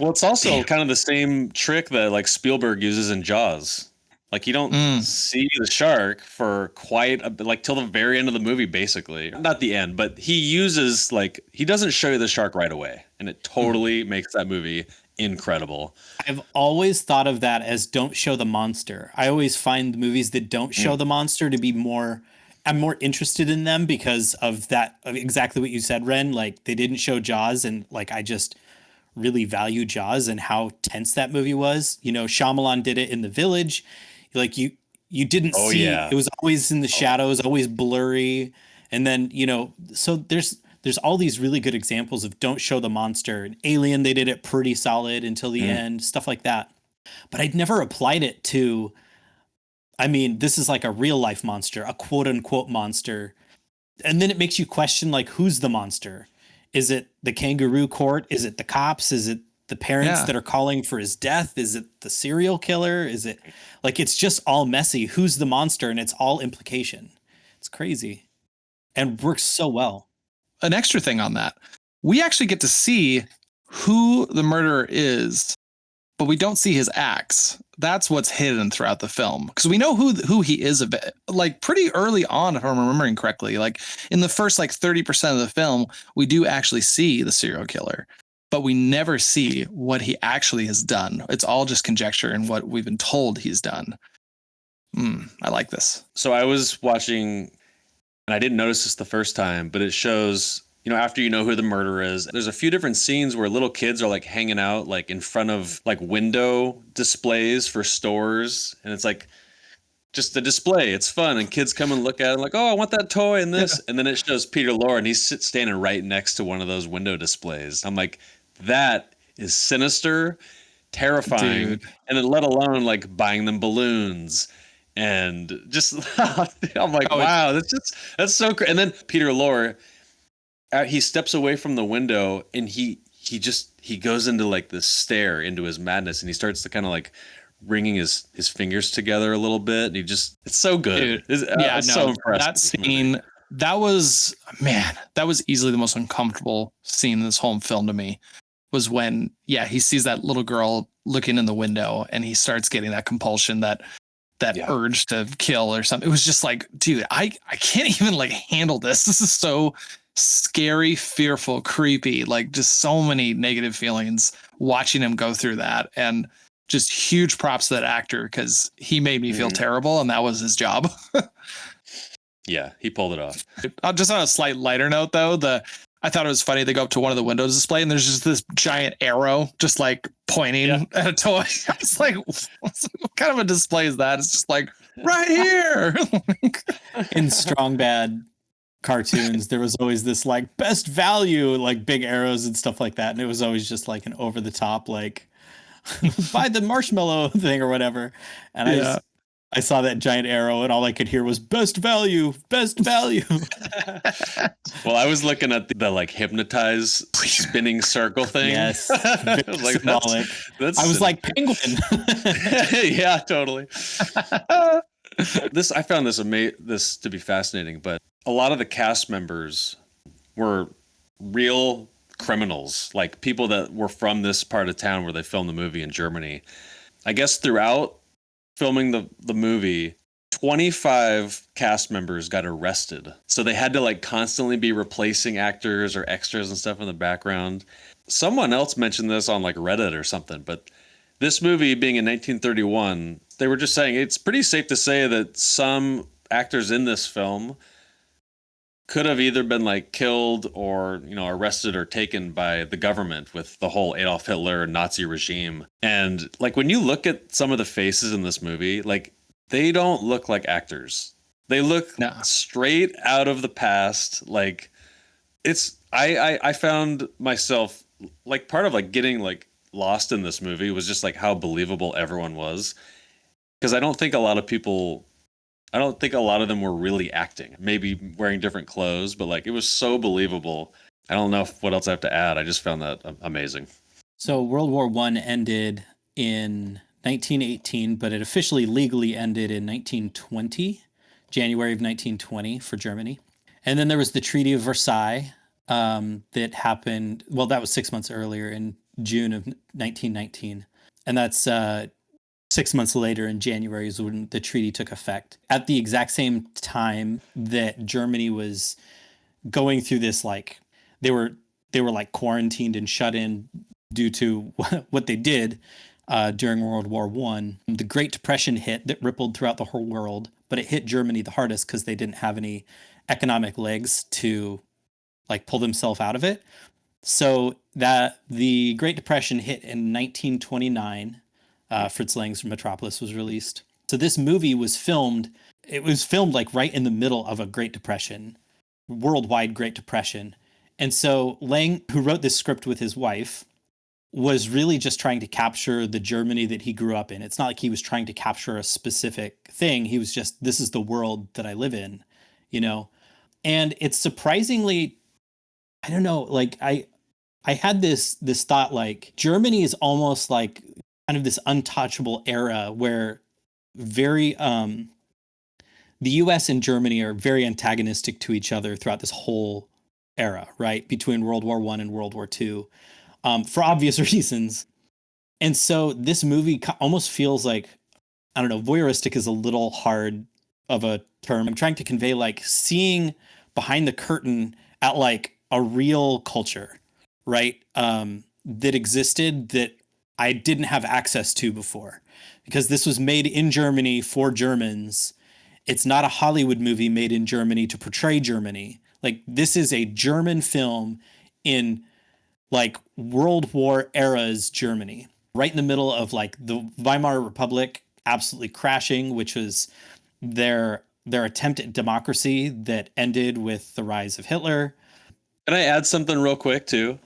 Well, it's also kind of the same trick that like Spielberg uses in Jaws. Like you don't see the shark for quite a bit, like till the very end of the movie, basically. Not the end, but he uses like he doesn't show you the shark right away, and it totally makes that movie incredible. I've always thought of that as don't show the monster. I always find the movies that don't show the monster to be more. I'm more interested in them because of that, of exactly what you said, Ren. Like they didn't show Jaws, and like I just really value Jaws and how tense that movie was. You know, Shyamalan did it in The Village. Like you didn't Oh see, yeah. it was always in the shadows, always blurry. And then, you know, so there's all these really good examples of don't show the monster. In Alien, they did it pretty solid until the end, stuff like that. But I'd never applied it to, I mean, this is like a real life monster, a quote unquote monster. And then it makes you question like who's the monster? Is it the kangaroo court? Is it the cops? Is it the parents Yeah. that are calling for his death? Is it the serial killer? Is it like it's just all messy? Who's the monster? And it's all implication. It's crazy and works so well. An extra thing on that, we actually get to see who the murderer is, but we don't see his acts. That's what's hidden throughout the film because we know who he is a bit, like pretty early on, if I'm remembering correctly. Like in the first like 30% of the film, we do actually see the serial killer, but we never see what he actually has done. It's all just conjecture and what we've been told he's done. I like this. So I was watching, and I didn't notice this the first time, but it shows, you know, after you know who the murderer is, there's a few different scenes where little kids are like hanging out like in front of like window displays for stores. And it's like just a display. It's fun. And kids come and look at it like, oh, I want that toy and this. And then it shows Peter Lorre and he's standing right next to one of those window displays. I'm like, that is sinister, terrifying. Dude. And then let alone like buying them balloons. And just, I'm like, wow, that's so crazy. And then Peter Lorre, he steps away from the window and he goes into like this stare into his madness and he starts to kind of like wringing his fingers together a little bit. And it's so good. Dude, It's so impressive. That scene, that was easily the most uncomfortable scene in this whole film to me. Was when he sees that little girl looking in the window and he starts getting that compulsion, that urge to kill or something. It was just like, dude, I can't even like handle this. This is so scary, fearful, creepy, like just so many negative feelings watching him go through that. And just huge props to that actor because he made me feel terrible and that was his job. Yeah, he pulled it off. Just on a slight lighter note though, I thought it was funny. They go up to one of the windows display and there's just this giant arrow just like pointing at a toy. I was like, what kind of a display is that? It's just like right here. In Strong Bad cartoons, there was always this like best value, like big arrows and stuff like that. And it was always just like an over the top, like buy the marshmallow thing or whatever. And I saw that giant arrow and all I could hear was best value, best value. Well, I was looking at the like hypnotize spinning circle thing. Yes. I was like, symbolic. that's I was like penguin. Yeah, totally. I found this to be fascinating, but a lot of the cast members were real criminals, like people that were from this part of town where they filmed the movie in Germany. I guess throughout filming the movie, 25 cast members got arrested. So they had to like constantly be replacing actors or extras and stuff in the background. Someone else mentioned this on like Reddit or something, but this movie being in 1931, they were just saying it's pretty safe to say that some actors in this film could have either been like killed or, you know, arrested or taken by the government with the whole Adolf Hitler Nazi regime. And like when you look at some of the faces in this movie, like they don't look like actors. They look straight out of the past. Like I found myself like part of like getting like lost in this movie was just like how believable everyone was. Because I don't think a lot of them were really acting, maybe wearing different clothes, but like it was so believable. I don't know what else I have to add. I just found that amazing. So World War I ended in 1918, but it officially legally ended in 1920, January of 1920 for Germany. And then there was the Treaty of Versailles that happened. Well, that was 6 months earlier in June of 1919. And that's 6 months later in January is when the treaty took effect. At the exact same time that Germany was going through this, like they were like quarantined and shut in due to what they did during World War One. The Great Depression hit that rippled throughout the whole world, but it hit Germany the hardest because they didn't have any economic legs to like pull themselves out of it. So that the Great Depression hit in 1929. Fritz Lang's Metropolis was released. So this movie was filmed. It was filmed like right in the middle of a Great Depression, worldwide Great Depression. And so Lang, who wrote this script with his wife, was really just trying to capture the Germany that he grew up in. It's not like he was trying to capture a specific thing. He was just, this is the world that I live in, you know? And it's surprisingly, I don't know, like I had this thought, like Germany is almost like kind of this untouchable era where very the US and Germany are very antagonistic to each other throughout this whole era, right? Between World War I and World War II, for obvious reasons. And so this movie almost feels like, I don't know, voyeuristic is a little hard of a term. I'm trying to convey like seeing behind the curtain at like a real culture, right? That existed that I didn't have access to before, because this was made in Germany for Germans. It's not a Hollywood movie made in Germany to portray Germany. Like this is a German film in like World War era's Germany, right in the middle of like the Weimar Republic absolutely crashing, which was their attempt at democracy that ended with the rise of Hitler. Can I add something real quick too?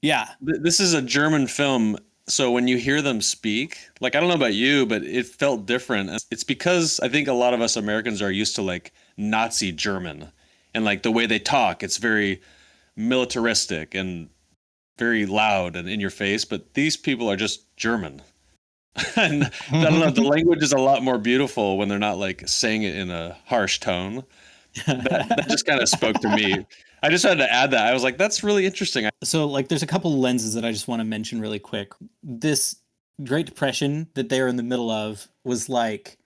Yeah. This is a German film, so when you hear them speak, like I don't know about you, but it felt different. It's because I think a lot of us Americans are used to like Nazi German and like the way they talk. It's very militaristic and very loud and in your face, but these people are just German. And I don't know, the language is a lot more beautiful when they're not like saying it in a harsh tone. That just kind of spoke to me. I just had to add that. I was like, that's really interesting. So like there's a couple lenses that I just want to mention really quick. This Great Depression that they're in the middle of was like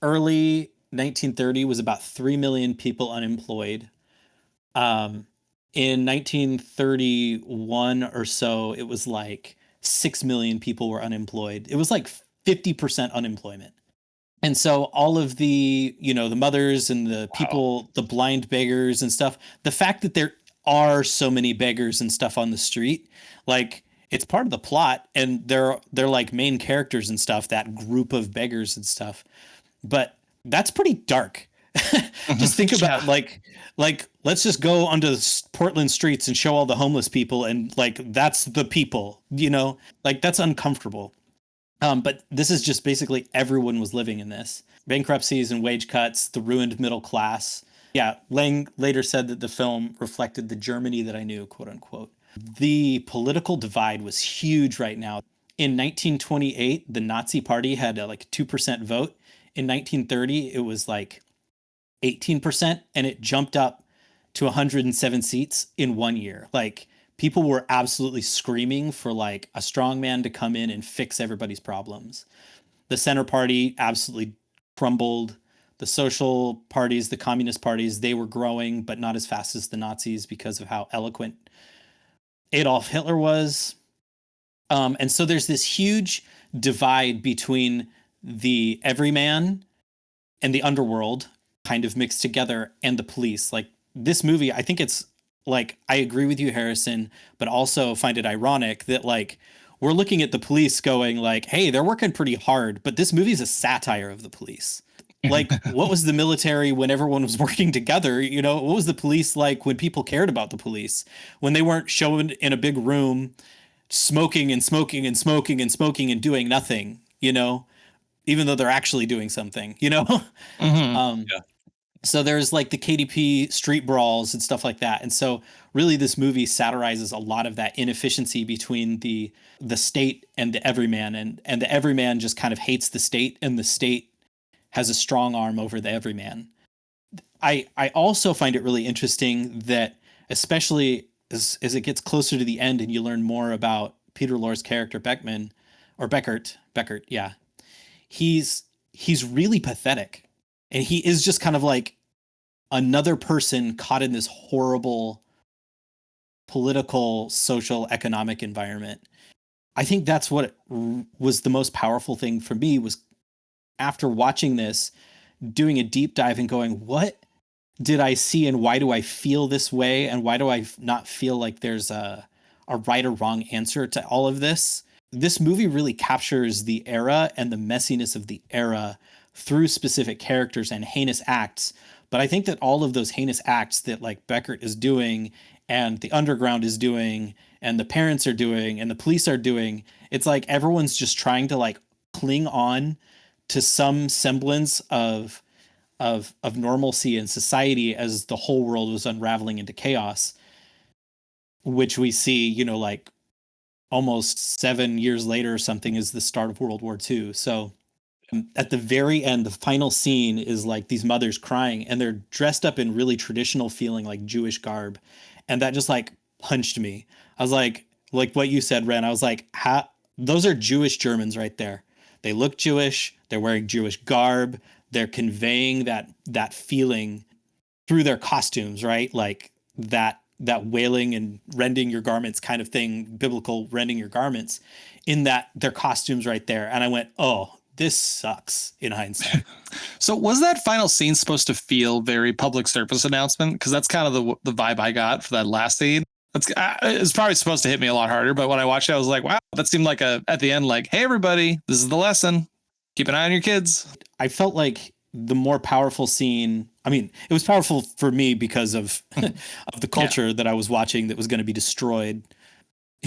early 1930 was about 3 million people unemployed. In 1931 or so, it was like 6 million people were unemployed. It was like 50% unemployment. And so all of the, you know, the mothers and the people, the blind beggars and stuff, the fact that there are so many beggars and stuff on the street, like it's part of the plot, and they're like main characters and stuff, that group of beggars and stuff. But that's pretty dark. Just think about like let's just go onto the Portland streets and show all the homeless people, and like that's the people, you know, like that's uncomfortable. But this is just basically everyone was living in this. Bankruptcies and wage cuts, the ruined middle class. Yeah, Lang later said that the film reflected the Germany that I knew, quote unquote. The political divide was huge right now. In 1928, the Nazi Party had like a 2% vote. In 1930, it was like 18%, and it jumped up to 107 seats in 1 year. Like people were absolutely screaming for like a strong man to come in and fix everybody's problems. The center party absolutely crumbled. The social parties, the communist parties, they were growing, but not as fast as the Nazis because of how eloquent Adolf Hitler was. And so there's this huge divide between the everyman and the underworld kind of mixed together, and the police. Like this movie, I think it's like, I agree with you, Harrison, but also find it ironic that like we're looking at the police going like, hey, they're working pretty hard, but this movie is a satire of the police. Like, what was the military when everyone was working together? You know, what was the police like when people cared about the police? When they weren't shown in a big room smoking and smoking and smoking and smoking and doing nothing, you know, even though they're actually doing something, you know? Yeah. So there's like the KDP street brawls and stuff like that. And so really this movie satirizes a lot of that inefficiency between the state and the everyman, and the everyman just kind of hates the state, and the state has a strong arm over the everyman. I also find it really interesting that, especially as it gets closer to the end and you learn more about Peter Lorre's character Beckman or Beckert, yeah. He's really pathetic. And he is just kind of like another person caught in this horrible political, social, economic environment. I think that's what was the most powerful thing for me was after watching this, doing a deep dive and going, what did I see and why do I feel this way? And why do I not feel like there's a right or wrong answer to all of this? This movie really captures the era and the messiness of the era through specific characters and heinous acts. But I think that all of those heinous acts that like Beckert is doing and the underground is doing and the parents are doing and the police are doing, it's like everyone's just trying to like cling on to some semblance of normalcy in society as the whole world was unraveling into chaos, which we see, you know, like almost 7 years later or something is the start of World War II. So at the very end, the final scene is like these mothers crying and they're dressed up in really traditional feeling like Jewish garb. And that just like punched me. I was like what you said, Ren, I was like, those are Jewish Germans right there. They look Jewish. They're wearing Jewish garb. They're conveying that feeling through their costumes, right? Like that wailing and rending your garments kind of thing, biblical rending your garments in that their costumes right there. And I went, oh, this sucks in hindsight. So was that final scene supposed to feel very public service announcement? Because that's kind of the vibe I got for that last scene. It's probably supposed to hit me a lot harder, but when I watched it, I was like, wow, that seemed like at the end, like, hey, everybody, this is the lesson. Keep an eye on your kids. I felt like the more powerful scene, I mean, it was powerful for me because of of the culture that I was watching that was going to be destroyed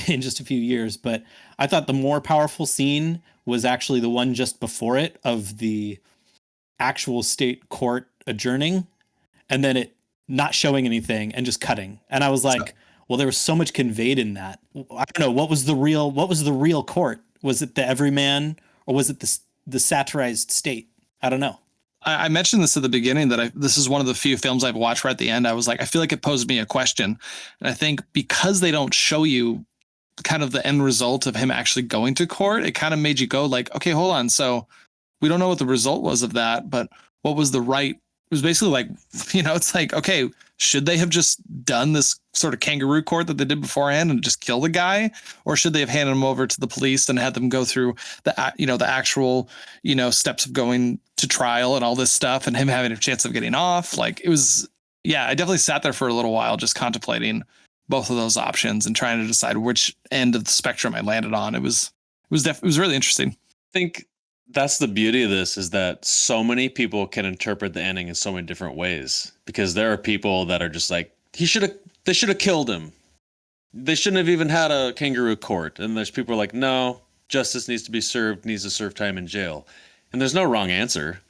in just a few years. But I thought the more powerful scene was actually the one just before it of the actual state court adjourning and then it not showing anything and just cutting. And I was like, well, there was so much conveyed in that. I don't know. What was the real court? Was it the everyman or was it the satirized state? I don't know. I mentioned this at the beginning that this is one of the few films I've watched where at the end I was like, I feel like it posed me a question. And I think because they don't show you kind of the end result of him actually going to court, it kind of made you go like, okay, hold on. So we don't know what the result was of that, but what was the right? It was basically like, you know, it's like, okay, should they have just done this sort of kangaroo court that they did beforehand and just kill the guy? Or should they have handed him over to the police and had them go through the actual, steps of going to trial and all this stuff and him having a chance of getting off? Like it was, I definitely sat there for a little while just contemplating both of those options and trying to decide which end of the spectrum I landed on. It was really interesting. I think that's the beauty of this is that so many people can interpret the ending in so many different ways because there are people that are just like, they should have killed him. They shouldn't have even had a kangaroo court. And there's people like, no, justice needs to be served, needs to serve time in jail. And there's no wrong answer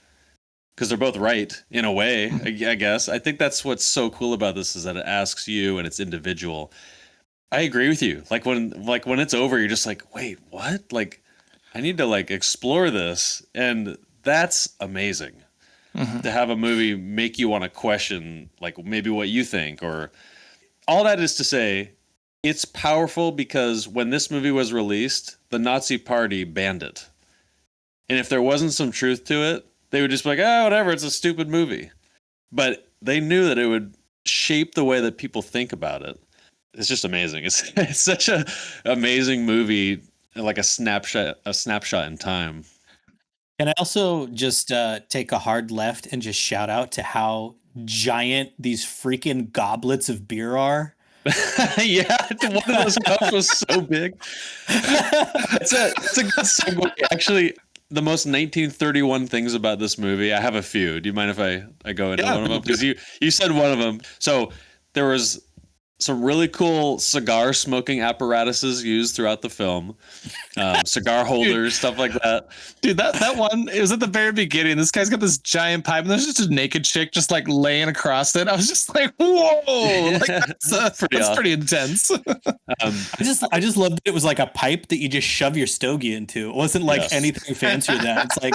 because they're both right in a way, I guess. I think that's what's so cool about this is that it asks you and it's individual. I agree with you. Like when it's over, you're just like, wait, what? Like, I need to like explore this. And that's amazing to have a movie make you want to question like maybe what you think or all that is to say it's powerful because when this movie was released, the Nazi party banned it. And if there wasn't some truth to it, they would just be like, oh, whatever, it's a stupid movie. But they knew that it would shape the way that people think about it. It's just amazing. It's such a amazing movie. Like a snapshot in time. Can I also just take a hard left and just shout out to how giant these freaking goblets of beer are? Yeah, one of those cups was so big. It's a good segue. Actually, the most 1931 things about this movie, I have a few. Do you mind if I go into one of them? Because you said one of them. So there was some really cool cigar smoking apparatuses used throughout the film, cigar holders, stuff like that. Dude, that one, it was at the very beginning. This guy's got this giant pipe and there's just a naked chick just like laying across it. I was just like, whoa, like that's pretty intense. I just loved that it was like a pipe that you just shove your stogie into. It wasn't like anything fancier than that. It's like,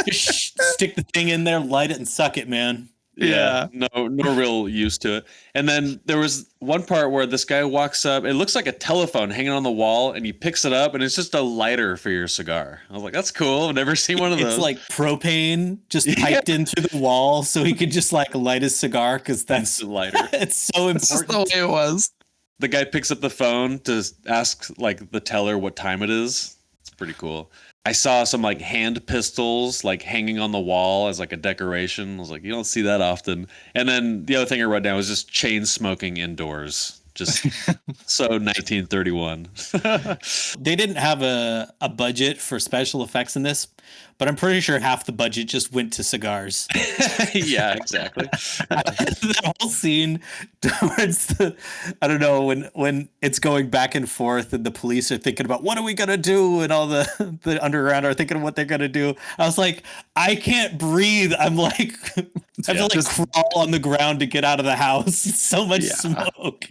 just stick the thing in there, light it and suck it, man. Yeah. No real use to it. And then there was one part where this guy walks up. It looks like a telephone hanging on the wall, and he picks it up, and it's just a lighter for your cigar. I was like, that's cool. I've never seen one of It's those. like propane just Yeah. piped into the wall so he could just like light his cigar because that's Instant lighter. it's so That's just important. the way it was. The guy picks up the phone to ask like the teller what time it is. It's pretty cool. I saw some like hand pistols like hanging on the wall as like a decoration. I was like, you don't see that often. And then the other thing I wrote down was just chain smoking indoors. Just so 1931. They didn't have a budget for special effects in this, but I'm pretty sure half the budget just went to cigars. Yeah, exactly. That whole scene towards the, I don't know, when it's going back and forth and the police are thinking about what are we gonna do, and all the underground are thinking of what they're gonna do. I was like, I can't breathe. I'm like, I feel like crawl on the ground to get out of the house. So much smoke.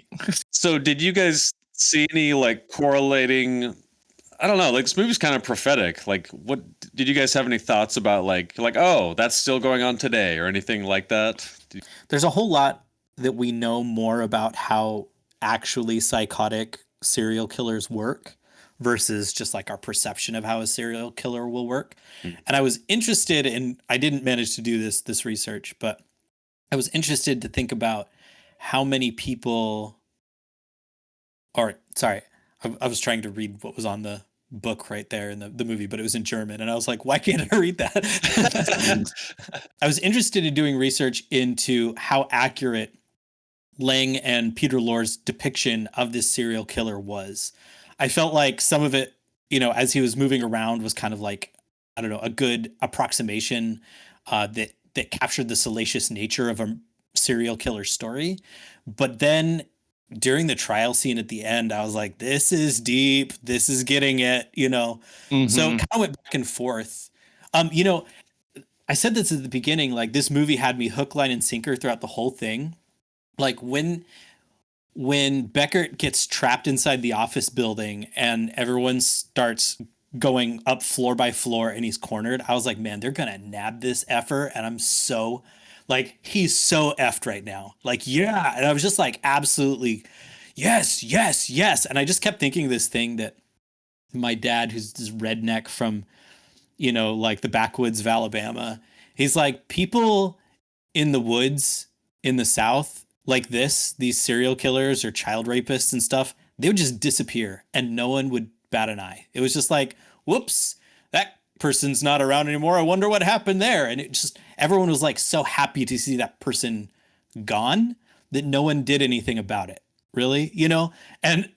So did you guys see any like correlating? I don't know, like this movie's kind of prophetic. Like what did you guys have any thoughts about like oh, that's still going on today or anything like that? There's a whole lot that we know more about how actually psychotic serial killers work versus just like our perception of how a serial killer will work. And I was interested in, I didn't manage to do this research, but I was interested to think about how many people, or sorry, I was trying to read what was on the book right there in the movie, but it was in German. And I was like, why can't I read that? I was interested in doing research into how accurate Lang and Peter Lorre's depiction of this serial killer was. I felt like some of it, you know, as he was moving around was kind of like, I don't know, a good approximation that captured the salacious nature of a serial killer story. But then during the trial scene at the end, I was like, this is deep. This is getting it, you know? So it kind of went back and forth. You know, I said this at the beginning, like this movie had me hook, line, and sinker throughout the whole thing. Like when Beckert gets trapped inside the office building and everyone starts going up floor by floor and he's cornered, I was like, man, they're gonna nab this effer, and I'm so like, he's so effed right now. Like, yeah. And I was just like, absolutely, yes, yes, yes. And I just kept thinking this thing that my dad, who's this redneck from, you know, like the backwoods of Alabama, he's like, people in the woods in the South like these serial killers or child rapists and stuff, they would just disappear and no one would bat an eye. It was just like, whoops, that person's not around anymore. I wonder what happened there. And it just, everyone was like so happy to see that person gone that no one did anything about it, really, you know? And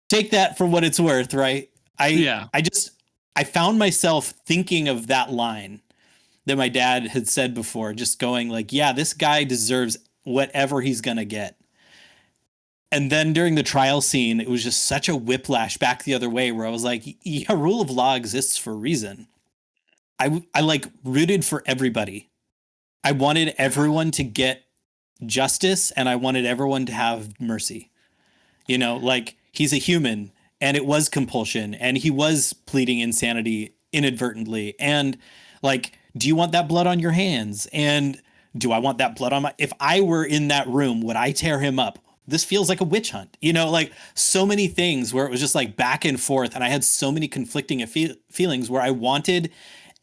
take that for what it's worth, right? I found myself thinking of that line that my dad had said before, just going like, yeah, this guy deserves whatever he's going to get. And then during the trial scene, it was just such a whiplash back the other way where I was like, yeah, rule of law exists for a reason. I like rooted for everybody. I wanted everyone to get justice and I wanted everyone to have mercy. You know, like he's a human and it was compulsion and he was pleading insanity inadvertently. And like, do you want that blood on your hands? And do I want that blood on my, if I were in that room, would I tear him up? This feels like a witch hunt, you know, like so many things where it was just like back and forth. And I had so many conflicting feelings where I wanted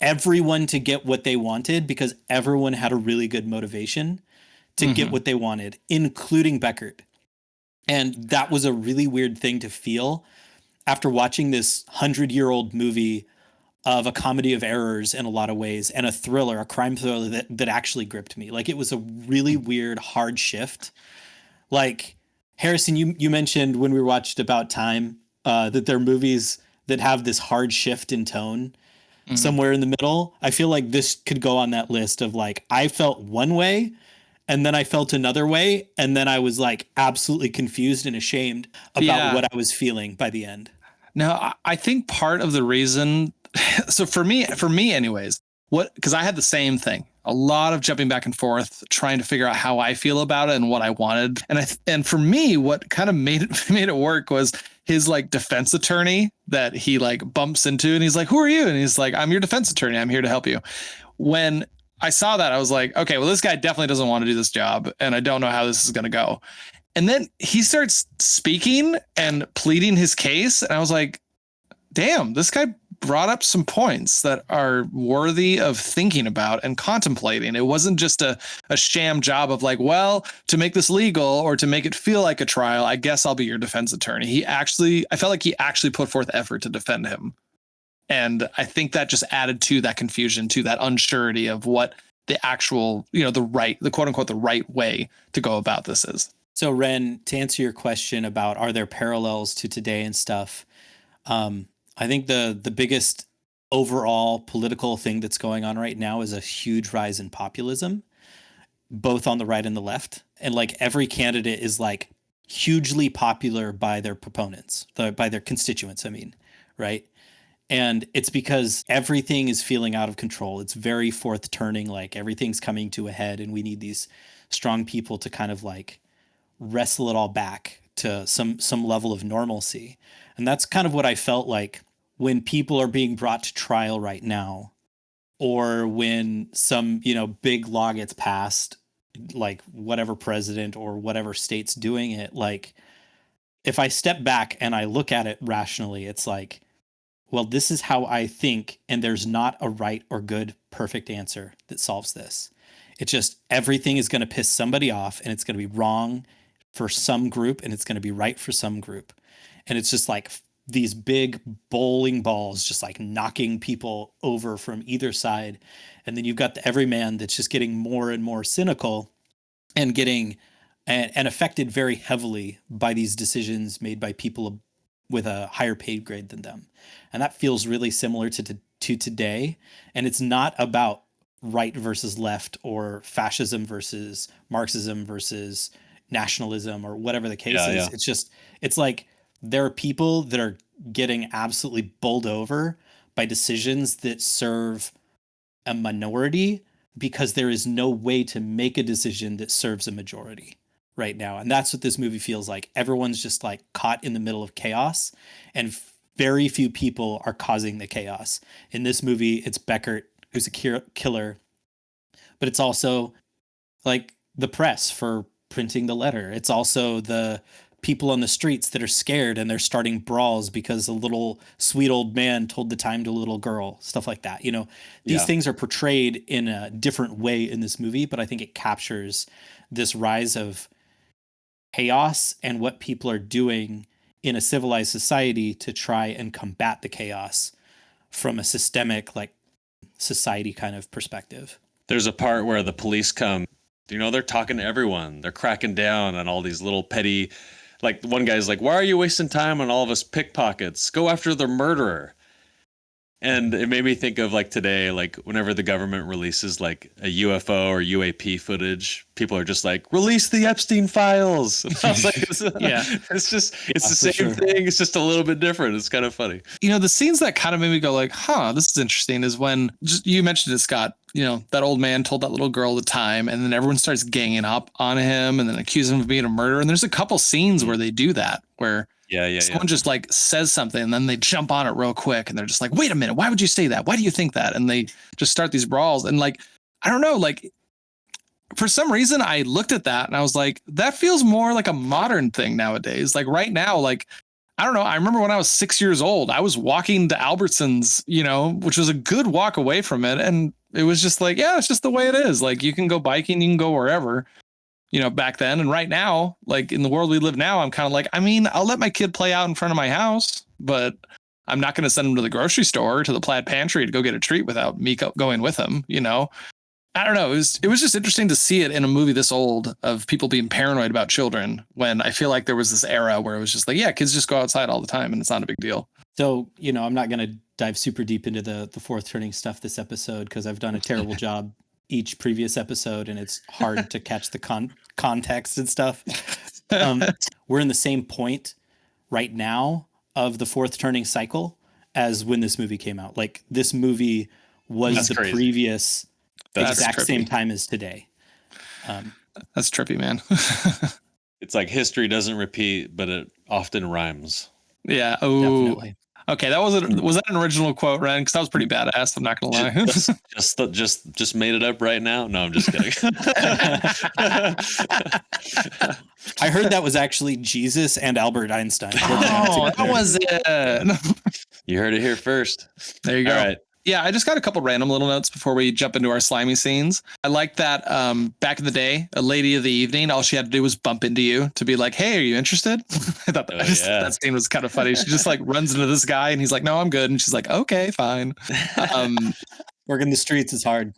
everyone to get what they wanted because everyone had a really good motivation to get what they wanted, including Beckert. And that was a really weird thing to feel after watching this 100-year-old movie of a comedy of errors in a lot of ways and a thriller, a crime thriller that actually gripped me. Like it was a really weird, hard shift. Like Harrison, you mentioned when we watched About Time that there are movies that have this hard shift in tone somewhere in the middle. I feel like this could go on that list of like, I felt one way and then I felt another way. And then I was like absolutely confused and ashamed about what I was feeling by the end. No, I think part of the reason, so for me anyways, because I had the same thing, a lot of jumping back and forth, trying to figure out how I feel about it and what I wanted. And for me, what kind of made it work was his like defense attorney that he like bumps into and he's like, who are you? And he's like, I'm your defense attorney. I'm here to help you. When I saw that. I was like, okay, well, this guy definitely doesn't want to do this job, and I don't know how this is going to go. And then he starts speaking and pleading his case, and I was like, damn, this guy brought up some points that are worthy of thinking about and contemplating. It wasn't just a sham job of like, well, to make this legal or to make it feel like a trial, I guess I'll be your defense attorney. I felt like he actually put forth effort to defend him. And I think that just added to that confusion, to that unsurety of what the actual, the quote unquote, the right way to go about this is. So Ren, to answer your question about are there parallels to today and stuff, I think the biggest overall political thing that's going on right now is a huge rise in populism, both on the right and the left. And like every candidate is like hugely popular by their proponents, by their constituents, I mean, right? And it's because everything is feeling out of control. It's very fourth turning, like everything's coming to a head, and we need these strong people to kind of like wrestle it all back to some level of normalcy. And that's kind of what I felt like when people are being brought to trial right now, or when some, big law gets passed, like whatever president or whatever state's doing it. Like if I step back and I look at it rationally, it's like, well, this is how I think, and there's not a right or good perfect answer that solves this. It's just everything is going to piss somebody off, and it's going to be wrong for some group, and it's going to be right for some group. And it's just like these big bowling balls just like knocking people over from either side. And then you've got the everyman that's just getting more and more cynical and getting and affected very heavily by these decisions made by people with a higher paid grade than them. And that feels really similar to today. And it's not about right versus left or fascism versus Marxism versus nationalism or whatever the case is. Yeah. It's like there are people that are getting absolutely bowled over by decisions that serve a minority because there is no way to make a decision that serves a majority right now. And that's what this movie feels like. Everyone's just like caught in the middle of chaos, and very few people are causing the chaos. In this movie, it's Beckert who's a killer, but it's also like the press for printing the letter. It's also the people on the streets that are scared and they're starting brawls because a little sweet old man told the time to a little girl, stuff like that. These things are portrayed in a different way in this movie, but I think it captures this rise of chaos and what people are doing in a civilized society to try and combat the chaos from a systemic, like society kind of perspective. There's a part where the police come, they're talking to everyone. They're cracking down on all these little petty, like one guy's like, why are you wasting time on all of us pickpockets? Go after the murderer. And it made me think of like today, like whenever the government releases like a UFO or UAP footage, people are just like, release the Epstein files. And I was like, it's the same thing. It's just a little bit different. It's kind of funny. The scenes that kind of made me go like, this is interesting is when you mentioned it, Scott, that old man told that little girl the time, and then everyone starts ganging up on him and then accusing him of being a murderer. And there's a couple scenes where they do that, where someone just like says something and then they jump on it real quick and they're just like, wait a minute, why would you say that? Why do you think that? And they just start these brawls. And like, I don't know, like for some reason I looked at that and I was like, that feels more like a modern thing nowadays. Like right now, like, I don't know. I remember when I was 6 years old, I was walking to Albertsons, which was a good walk away from it. And it was just like, yeah, it's just the way it is. Like you can go biking, you can go wherever. Back then. And right now, like in the world we live now, I'm kind of like, I'll let my kid play out in front of my house, but I'm not going to send him to the grocery store or to the plaid pantry to go get a treat without me going with him. I don't know. It was just interesting to see it in a movie this old of people being paranoid about children, when I feel like there was this era where it was just like, yeah, kids just go outside all the time and it's not a big deal. So, I'm not going to dive super deep into the fourth turning stuff this episode because I've done a terrible job each previous episode and it's hard to catch the context and stuff. We're in the same point right now of the fourth turning cycle as when this movie came out. Like this movie was the previous exact same time as today. That's trippy, man. It's like history doesn't repeat, but it often rhymes. Yeah. Oh, definitely. Okay, was that an original quote, Ren? Because that was pretty badass. I'm not gonna lie. Just made it up right now. No, I'm just kidding. I heard that was actually Jesus and Albert Einstein. Oh, that was it. You heard it here first. There you go. All right. Yeah, I just got a couple random little notes before we jump into our slimy scenes. I like that back in the day, a lady of the evening, all she had to do was bump into you to be like, hey, are you interested? I thought that scene was kind of funny. She just like runs into this guy and he's like, no, I'm good. And she's like, okay, fine. Working the streets is hard.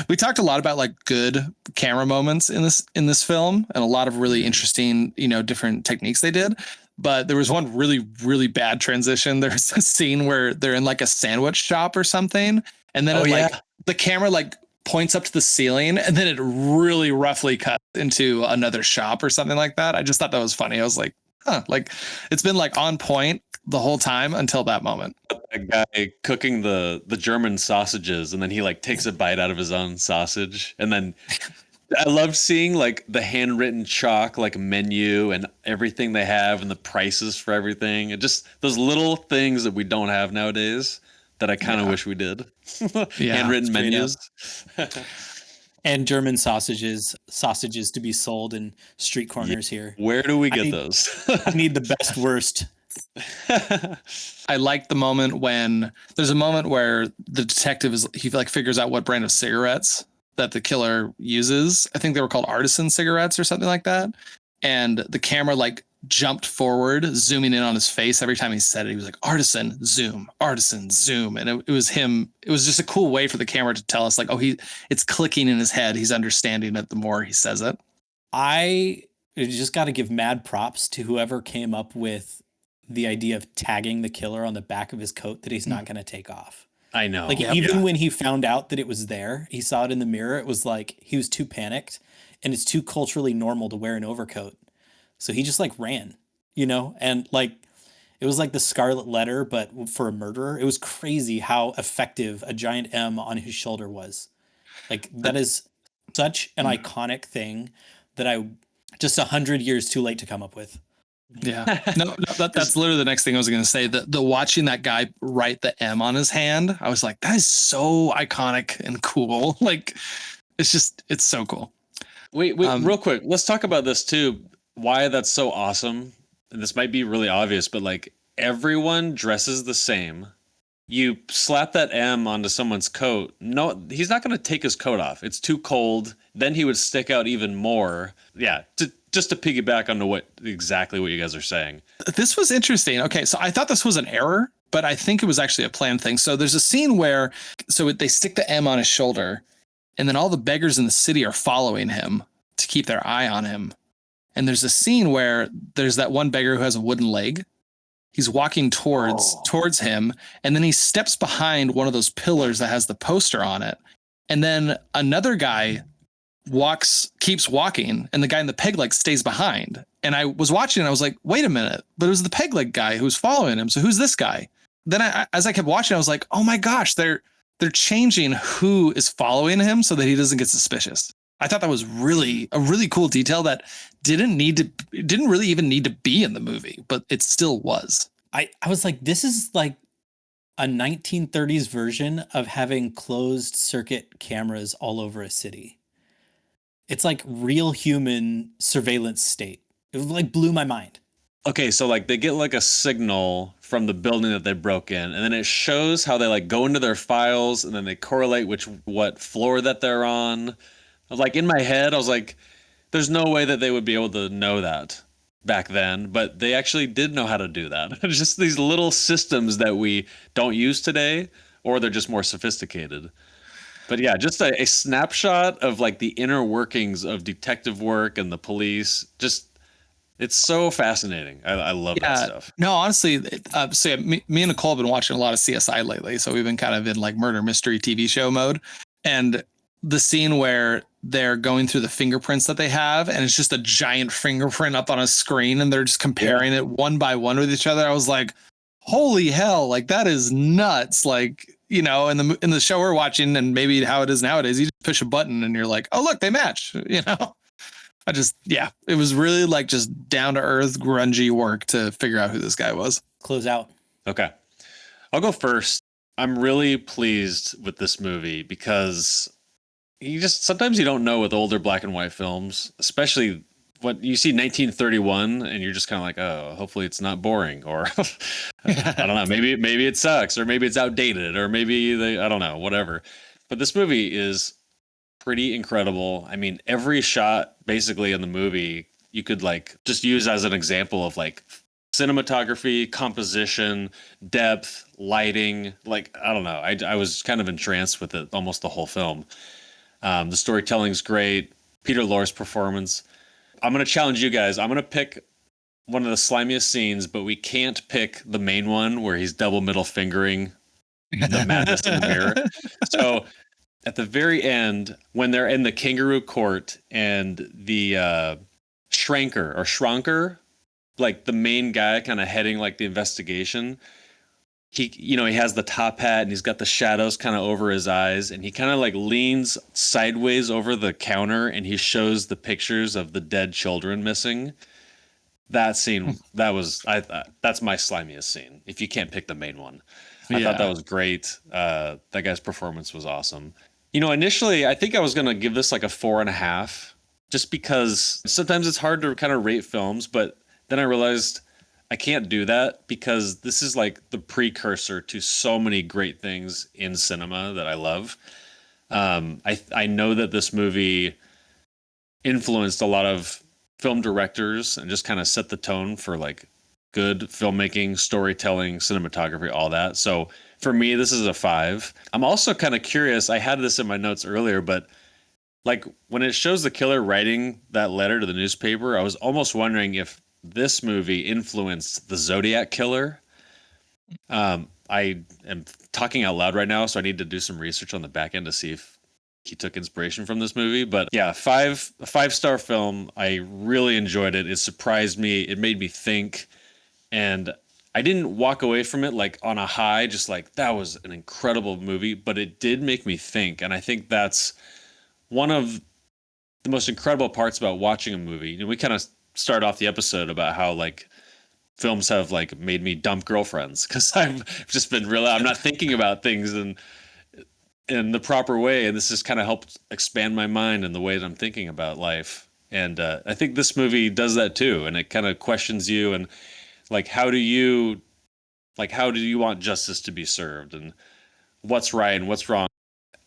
We talked a lot about like good camera moments in this film and a lot of really interesting, different techniques they did. But there was one really, really bad transition. There's a scene where they're in like a sandwich shop or something. And then the camera like points up to the ceiling and then it really roughly cuts into another shop or something like that. I just thought that was funny. I was like, like it's been like on point the whole time until that moment. A guy cooking the German sausages and then he like takes a bite out of his own sausage and then I love seeing like the handwritten chalk, like menu and everything they have and the prices for everything. It just those little things that we don't have nowadays that I kind of wish we did. Handwritten menus. And German sausages to be sold in street corners here. Where do we get those? I need the best worst. I like the moment when there's a moment where the detective he like figures out what brand of cigarettes that the killer uses. I think they were called artisan cigarettes or something like that. And the camera like jumped forward, zooming in on his face every time he said it. He was like, artisan, zoom, and it was him. It was just a cool way for the camera to tell us like, it's clicking in his head. He's understanding it the more he says it. I just got to give mad props to whoever came up with the idea of tagging the killer on the back of his coat that he's not going to take off. I know. Like even when he found out that it was there, he saw it in the mirror. It was like he was too panicked and it's too culturally normal to wear an overcoat. So he just like ran, and like it was like the Scarlet Letter, but for a murderer. It was crazy how effective a giant M on his shoulder was. Like that is such an iconic thing that I just 100 years too late to come up with. Yeah, no, that's literally the next thing I was going to say. The watching that guy write the M on his hand, I was like, that is so iconic and cool. Like, it's so cool. Wait, real quick, let's talk about this too. Why that's so awesome. And this might be really obvious, but like everyone dresses the same. You slap that M onto someone's coat. No, he's not going to take his coat off. It's too cold. Then he would stick out even more. Yeah. Just to piggyback onto exactly what you guys are saying. This was interesting. Okay, so I thought this was an error, but I think it was actually a planned thing. So there's a scene where they stick the M on his shoulder, and then all the beggars in the city are following him to keep their eye on him. And there's a scene where there's that one beggar who has a wooden leg. He's walking towards him, and then he steps behind one of those pillars that has the poster on it. And then another guy keeps walking, and the guy in the peg leg stays behind. And I was watching and I was like, wait a minute, but it was the peg leg guy who was following him. So who's this guy? Then as I kept watching, I was like, oh my gosh, they're changing who is following him so that he doesn't get suspicious. I thought that was really a really cool detail that didn't really even need to be in the movie, but it still was. I was like, this is like a 1930s version of having closed circuit cameras all over a city. It's like real human surveillance state. It like blew my mind. Okay, so like they get like a signal from the building that they broke in, and then it shows how they like go into their files, and then they correlate what floor that they're on. Like in my head, I was like, there's no way that they would be able to know that back then, but they actually did know how to do that. It's just these little systems that we don't use today, or they're just more sophisticated. But yeah, just a snapshot of like the inner workings of detective work and the police. Just, it's so fascinating. I love that stuff. No, honestly, me and Nicole have been watching a lot of CSI lately, so we've been kind of in like murder mystery TV show mode. And the scene where they're going through the fingerprints that they have, and it's just a giant fingerprint up on a screen, and they're just comparing it one by one with each other. I was like, holy hell, like that is nuts. Like, in the show we're watching, and maybe how it is nowadays, you just push a button and you're like, oh, look, they match, it was really like just down to earth, grungy work to figure out who this guy was. Close out. Okay. I'll go first. I'm really pleased with this movie because sometimes you don't know with older black and white films, especially what you see 1931 and you're just kind of like, oh, hopefully it's not boring, or I don't know, maybe it sucks, or maybe it's outdated, or maybe I don't know, whatever. But this movie is pretty incredible. I mean, every shot basically in the movie you could like just use as an example of like cinematography, composition, depth, lighting. Like, I don't know. I was kind of entranced with it almost the whole film. The storytelling's great. Peter Lorre's performance. I'm going to challenge you guys. I'm going to pick one of the slimiest scenes, but we can't pick the main one where he's double middle fingering the madness in the mirror. So at the very end, when they're in the kangaroo court and the Schranker, like the main guy kind of heading like the investigation, he has the top hat and he's got the shadows kind of over his eyes, and he kind of like leans sideways over the counter and he shows the pictures of the dead children missing. That scene, that's my slimiest scene, if you can't pick the main one. I thought that was great. That guy's performance was awesome. Initially I think I was gonna give this like a 4.5, just because sometimes it's hard to kind of rate films, but then I realized I can't do that because this is like the precursor to so many great things in cinema that I love. I know that this movie influenced a lot of film directors and just kind of set the tone for like good filmmaking, storytelling, cinematography, all that. So for me, this is a 5. I'm also kind of curious. I had this in my notes earlier, but like when it shows the killer writing that letter to the newspaper, I was almost wondering if this movie influenced the Zodiac killer. I am talking out loud right now, so I need to do some research on the back end to see if he took inspiration from this movie. But yeah, a 5-star film. I really enjoyed it. It surprised me. It made me think, and I didn't walk away from it like on a high, just like that was an incredible movie, but it did make me think. And I think that's one of the most incredible parts about watching a movie. We kind of start off the episode about how like films have like made me dump girlfriends because I've just been I'm not thinking about things in the proper way, and this has kind of helped expand my mind and the way that I'm thinking about life. And I think this movie does that too, and it kind of questions you and like how do you want justice to be served, and what's right and what's wrong.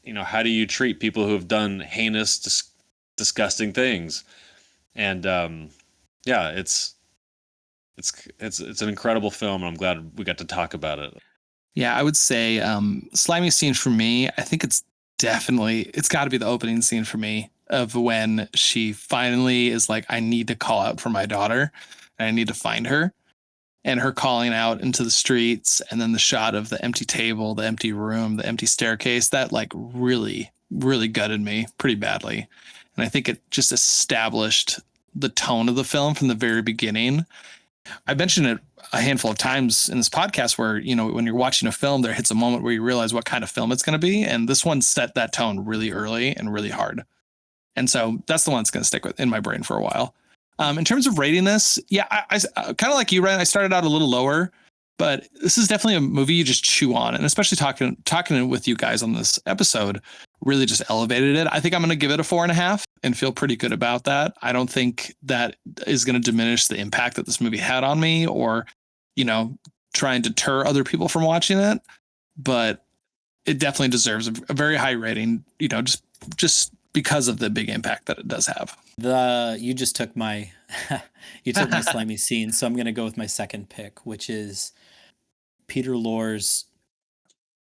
How do you treat people who have done heinous, disgusting things? And yeah, it's an incredible film, and I'm glad we got to talk about it. Yeah, I would say slimy scene for me, I think it's got to be the opening scene for me, of when she finally is like, I need to call out for my daughter and I need to find her, and her calling out into the streets, and then the shot of the empty table, the empty room, the empty staircase, that like really, really gutted me pretty badly. And I think it just established the tone of the film from the very beginning. I mentioned it a handful of times in this podcast where, when you're watching a film, there hits a moment where you realize what kind of film it's going to be. And this one set that tone really early and really hard. And so that's the one that's going to stick with in my brain for a while. In terms of rating this, yeah, I kind of like you, Ryan. I started out a little lower, but this is definitely a movie you just chew on. And especially talking with you guys on this episode really just elevated it. I think I'm going to give it a 4.5 and feel pretty good about that. I don't think that is going to diminish the impact that this movie had on me, or, try and deter other people from watching it. But it definitely deserves a very high rating, just because of the big impact that it does have. You just took my slimy scene, so I'm going to go with my second pick, which is Peter Lorre's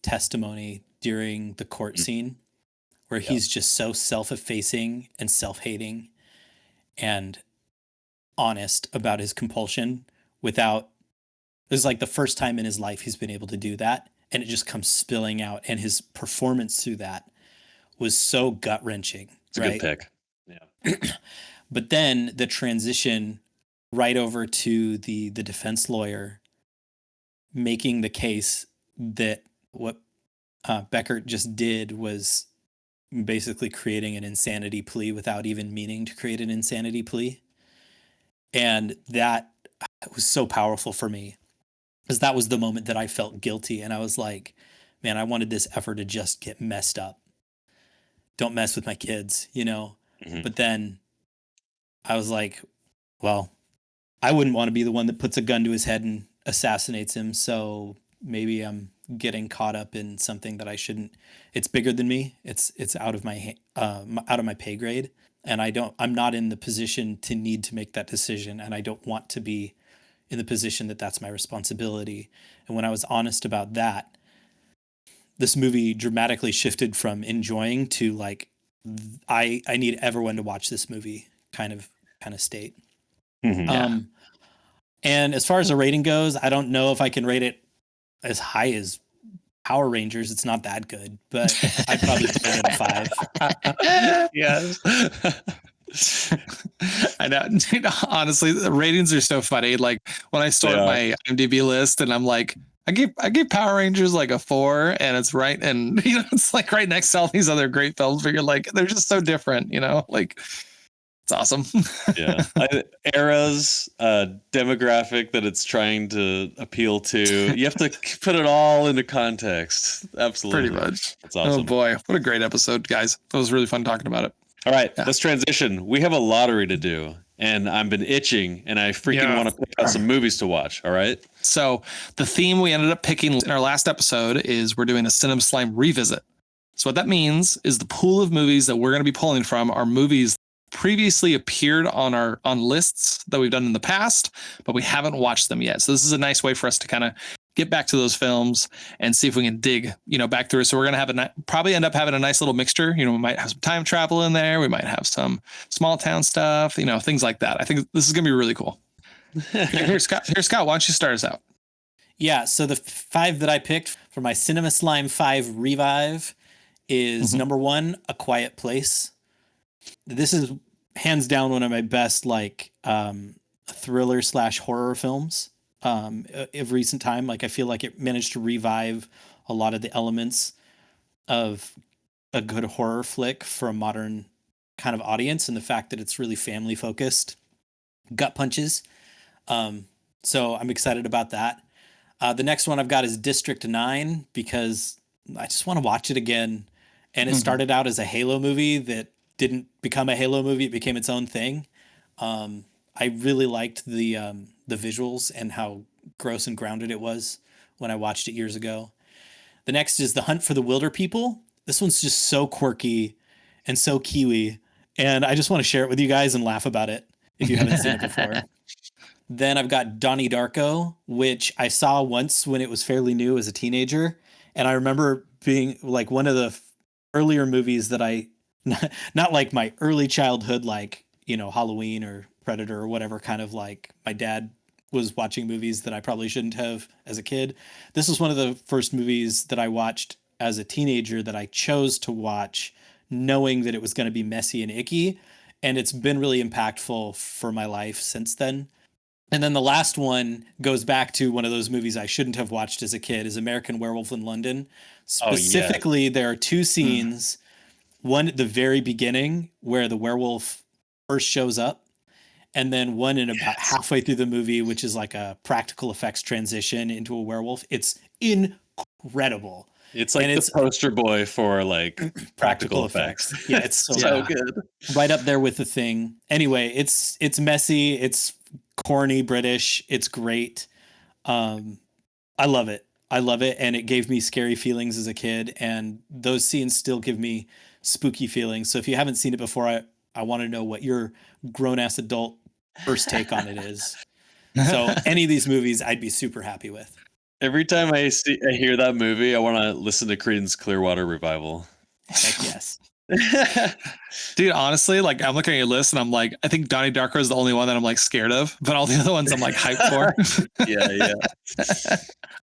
testimony during the court scene, where he's just so self-effacing and self-hating and honest about his compulsion without. It was like the first time in his life he's been able to do that, and it just comes spilling out, and his performance through that was so gut-wrenching. It's a good pick. Yeah. But then the transition right over to the defense lawyer making the case that what Beckert just did was basically creating an insanity plea without even meaning to create an insanity plea. And that was so powerful for me, because that was the moment that I felt guilty, and I was like, man, I wanted this effort to just get messed up. Don't mess with my kids, you know. Mhm. But then I was like, well, I wouldn't want to be the one that puts a gun to his head and assassinates him. So maybe I'm getting caught up in something that I shouldn't. It's bigger than me. It's out of my out of my pay grade, and I'm not in the position to need to make that decision, and I don't want to be in the position that that's my responsibility. And when I was honest about that, this movie dramatically shifted from enjoying to like I need everyone to watch this movie kind of state. Mhm. Um, and as far as the rating goes, I don't know if I can rate it as high as Power Rangers. It's not that good, but I'd probably put it at a 5. Yes. I know. Dude, honestly, the ratings are so funny. Like when I They sort are. my IMDb list, and I'm like, I gave Power Rangers like a 4, and it's right, and it's like right next to all these other great films, but you're like, they're just so different, like it's awesome. Yeah. Eras, demographic that it's trying to appeal to. You have to put it all into context. Absolutely. Pretty much. That's awesome. Oh boy, what a great episode, guys! It was really fun talking about it. All right, Yeah. let's transition. We have a lottery to do, and I've been itching, and I freaking want to pick out some movies to watch. All right. So the theme we ended up picking in our last episode is we're doing a Cinema Slime revisit. So what that means is the pool of movies that we're going to be pulling from are movies previously appeared on lists that we've done in the past, but we haven't watched them yet. So this is a nice way for us to kind of get back to those films and see if we can dig, back through. So we're going to have probably end up having a nice little mixture. We might have some time travel in there. We might have some small town stuff, things like that. I think this is going to be really cool. Here, Scott, why don't you start us out? Yeah, so the 5 that I picked for my Cinema Slime 5 revive is number 1, A Quiet Place. This is hands down one of my best thriller / horror films of recent time. Like I feel like it managed to revive a lot of the elements of a good horror flick for a modern kind of audience, and the fact that it's really family focused, gut punches. So I'm excited about that. The next one I've got is District 9 because I just want to watch it again. And it started out as a Halo movie that didn't become a Halo movie. It became its own thing. I really liked the visuals and how gross and grounded it was when I watched it years ago. The next is The Hunt for the Wilder People. This one's just so quirky and so Kiwi. And I just want to share it with you guys and laugh about it if you haven't seen it before. Then I've got Donnie Darko, which I saw once when it was fairly new as a teenager. And I remember being like one of the earlier movies that not like my early childhood, like, Halloween or Predator or whatever, kind of like my dad was watching movies that I probably shouldn't have as a kid. This was one of the first movies that I watched as a teenager that I chose to watch knowing that it was going to be messy and icky. And it's been really impactful for my life since then. And then the last one goes back to one of those movies I shouldn't have watched as a kid, is American Werewolf in London. Specifically, there are 2 scenes. One at the very beginning where the werewolf first shows up, and then one in about halfway through the movie, which is like a practical effects transition into a werewolf. It's incredible. It's like the poster boy for like practical effects. Yeah, it's so good. Right up there with The Thing. Anyway, it's messy. It's corny British. It's great. I love it. And it gave me scary feelings as a kid. And those scenes still give me spooky feelings. So if you haven't seen it before, I want to know what your grown ass adult first take on it is. So any of these movies I'd be super happy with. Every time I hear that movie, I want to listen to Creedence Clearwater Revival. Heck yes. Dude, honestly, like I'm looking at your list and I'm like, I think Donnie Darko is the only one that I'm like scared of, but all the other ones I'm like hyped for. Yeah.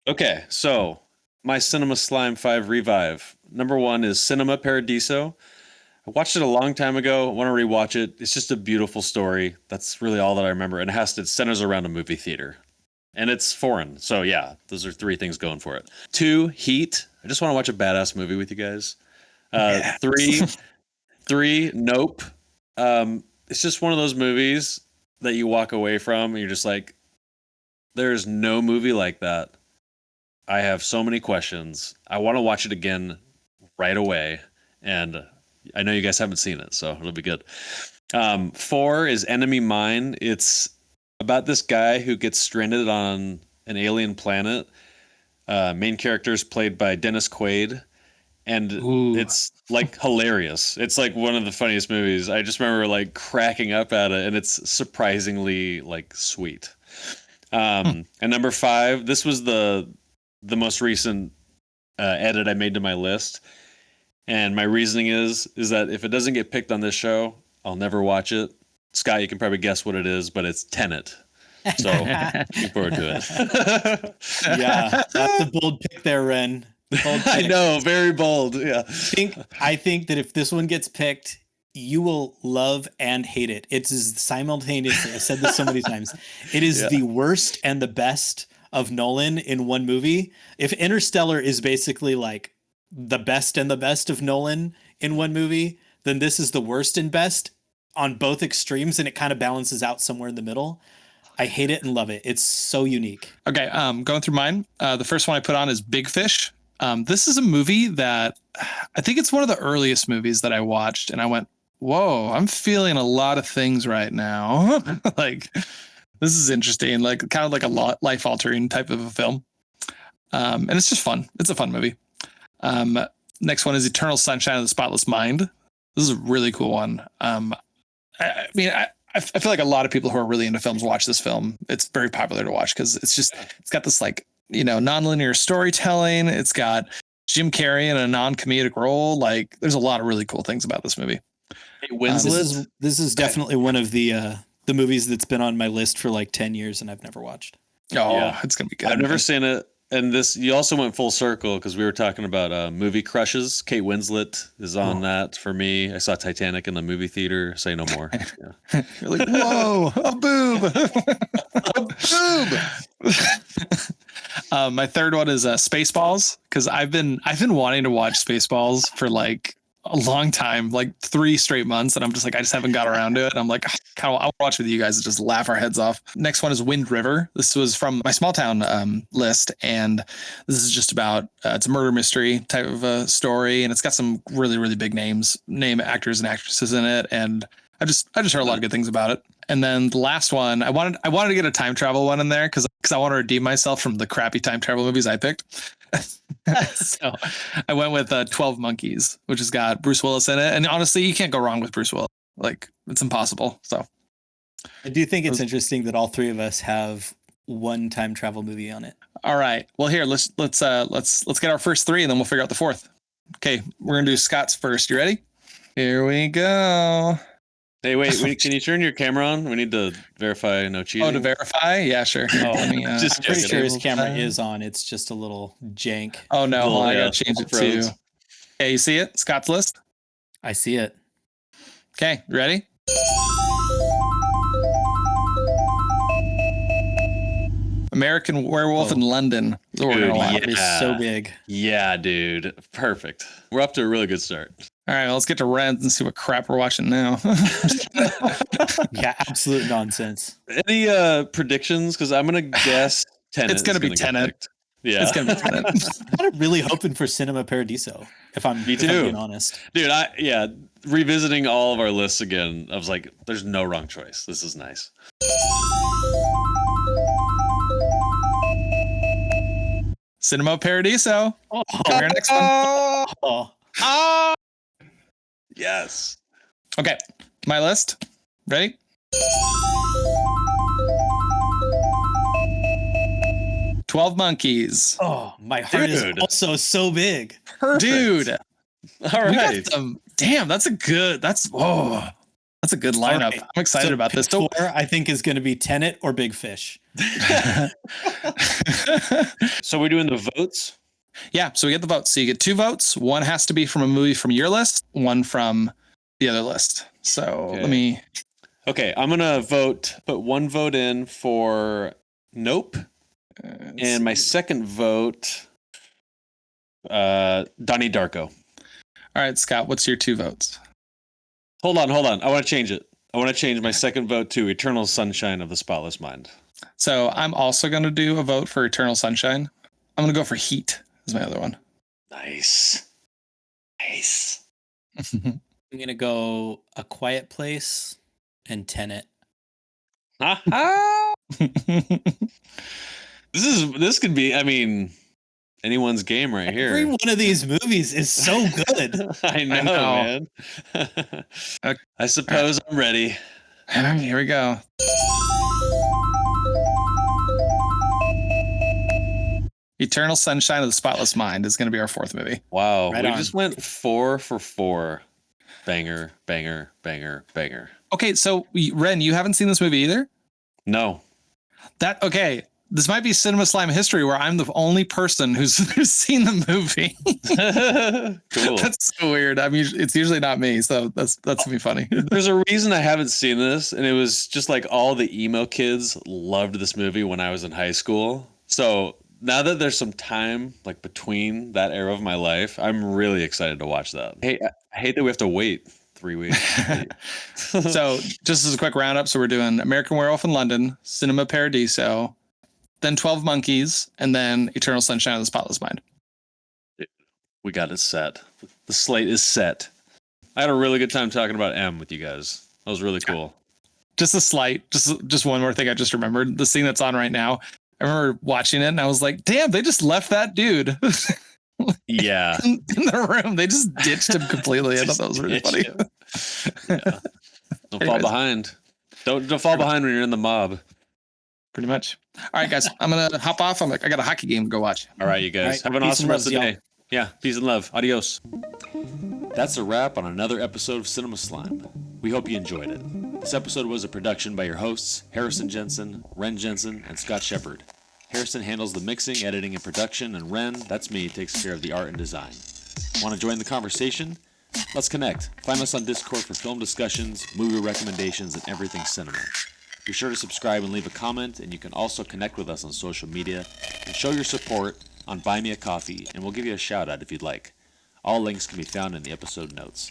Okay, so my Cinema Slime 5 revive. Number 1 is Cinema Paradiso. I watched it a long time ago. I want to rewatch it. It's just a beautiful story. That's really all that I remember. And it centers around a movie theater. And it's foreign. So yeah, those are 3 things going for it. 2, Heat. I just want to watch a badass movie with you guys. 3, Nope. It's just one of those movies that you walk away from and you're just like, There's no movie like that. I have so many questions. I want to watch it again right away. And I know you guys haven't seen it, so it'll be good. 4 is Enemy Mine. It's about this guy who gets stranded on an alien planet. Main character is played by Dennis Quaid. And Ooh. it's like hilarious. It's like one of the funniest movies. I just remember like cracking up at it, and it's surprisingly like sweet. And number 5, this was the most recent edit I made to my list, and my reasoning is that if it doesn't get picked on this show, I'll never watch it. Scott, you can probably guess what it is, but it's Tenet. So looking forward to it. Yeah, that's a bold pick there, Ren. Bold I pick. know, very bold. Yeah. I think that if this one gets picked, you will love and hate it. It's simultaneously. I've said this so many times. It is the worst and the best of Nolan in one movie. If Interstellar is basically like the best and the best of Nolan in one movie, then this is the worst and best on both extremes, and it kind of balances out somewhere in the middle. I hate it and love it. It's so unique. Okay, going through mine. The first one I put on is Big Fish. This is a movie that I think it's one of the earliest movies that I watched, and I went, whoa, I'm feeling a lot of things right now. Like, this is interesting, like kind of like a life-altering type of a film. And it's just fun. It's a fun movie. Next one is Eternal Sunshine of the Spotless Mind. This is a really cool one. I feel like a lot of people who are really into films watch this film. It's very popular to watch because it's got this like, nonlinear storytelling. It's got Jim Carrey in a non-comedic role. Like, there's a lot of really cool things about this movie. Hey, Winslet. This is definitely one of the movies that's been on my list for like 10 years and I've never watched. Oh, Yeah. it's gonna be good. I've never seen it. And this, you also went full circle because we were talking about movie crushes. Kate Winslet is on that for me. I saw Titanic in the movie theater. Say no more. Yeah. You're like, whoa, a boob. A boob. My third one is Spaceballs, because I've been wanting to watch Spaceballs for like a long time, like 3 straight months, and I'm just like, I just haven't got around to it. And I'm like, I'll watch with you guys and just laugh our heads off. Next one is Wind River. This was from my small town list, and this is just about it's a murder mystery type of a story, and it's got some really, really big name actors and actresses in it, and I just heard a lot of good things about it. And then the last one, I wanted to get a time travel one in there because I want to redeem myself from the crappy time travel movies I picked. So I went with 12 Monkeys, which has got Bruce Willis in it. And honestly, you can't go wrong with Bruce Willis. Like, it's impossible. So I do think it's interesting that all 3 of us have one time travel movie on it. all right. Well, here, let's get our first 3 and then we'll figure out the 4th. Okay, we're gonna do Scott's first. You ready? Here we go. Hey, wait, can you turn your camera on? We need to verify no cheating. Oh, to verify? Yeah, sure. Let me, Just I'm pretty checking. sure his camera is on. It's just a little jank. Oh no, Little, I yeah, gotta change it froze. to. Okay, you see it? Scott's list. I see it. Okay, you ready? American Werewolf in London. That's what we're gonna Dude, watch. It is so big. Yeah, dude. Perfect. We're up to a really good start. All right, well, let's get to RENN'S and see what crap we're watching now. Yeah, absolute nonsense. Any predictions? Because I'm gonna guess Tenet. It's gonna be get Tenet. picked. Yeah, It's gonna be Tenet. I'm really hoping for Cinema Paradiso, if I'm Me too. being honest. dude. Revisiting all of our lists again, I was like, "There's no wrong choice. This is nice." Cinema Paradiso. Oh, Our next one. oh. Yes. Okay, my list. Ready? "12 Monkeys." Oh, my heart is Dude. also so big. Perfect. Dude, All we got right. some. Damn, that's a good lineup. All right. I'm excited So about this. pick 4, I think, is going to be Tenet or Big Fish. So we're doing the votes. Yeah, so we get the votes. So you get 2 votes. One has to be from a movie from your list, one from the other list. So Okay. let me. Okay, I'm gonna put 1 vote in for Nope, and my second vote, Donnie Darko. All right, Scott, what's your 2 votes? Hold on. I want to change it. I want to change my second vote to Eternal Sunshine of the Spotless Mind. So I'm also going to do a vote for Eternal Sunshine. I'm going to go for Heat is my other one. Nice. I'm gonna go A Quiet Place and Tenet. This could be, I mean, anyone's game right here. Every one of these movies is so good. I know, know. man. Okay. I suppose I'm ready. All right, here we go. Eternal Sunshine of the Spotless Mind is going to be our fourth movie. Wow. Right We on. just went 4 for 4. Banger, banger, banger, banger. Okay, so Ren, you haven't seen this movie either? No. Okay. This might be Cinema Slime history where I'm the only person who's seen the movie. Cool. That's so weird. It's usually not me, so that's gonna be funny. There's a reason I haven't seen this, and it was just like all the emo kids loved this movie when I was in high school. So now that there's some time like between that era of my life, I'm really excited to watch that. Hey, I hate that we have to wait 3 weeks. So just as a quick roundup, so we're doing American Werewolf in London, Cinema Paradiso, then 12 Monkeys, and then Eternal Sunshine of the Spotless Mind. We got it set. The slate is set. I had a really good time talking about M with you guys. That was really cool. Just just one more thing I just remembered. The scene that's on right now. I remember watching it and I was like, damn, they just left that dude Yeah. in the room. They just ditched him completely. I thought that was really funny. Yeah. Don't fall Anyways. behind. Don't fall behind when you're in the mob. Pretty much. All right, guys, I'm gonna hop off. I got a hockey game to go watch. All right, you guys. All right, Have an peace awesome and rest of the loves, day. Yeah, peace and love. Adios. That's a wrap on another episode of Cinema Slime. We hope you enjoyed it. This episode was a production by your hosts, Harrison Jensen, Ren Jensen, and Scott Shepard. Harrison handles the mixing, editing, and production, and Ren, that's me, takes care of the art and design. Want to join the conversation? Let's connect. Find us on Discord for film discussions, movie recommendations, and everything cinema. Be sure to subscribe and leave a comment, and you can also connect with us on social media and show your support on Buy Me a Coffee, and we'll give you a shout out if you'd like. All links can be found in the episode notes.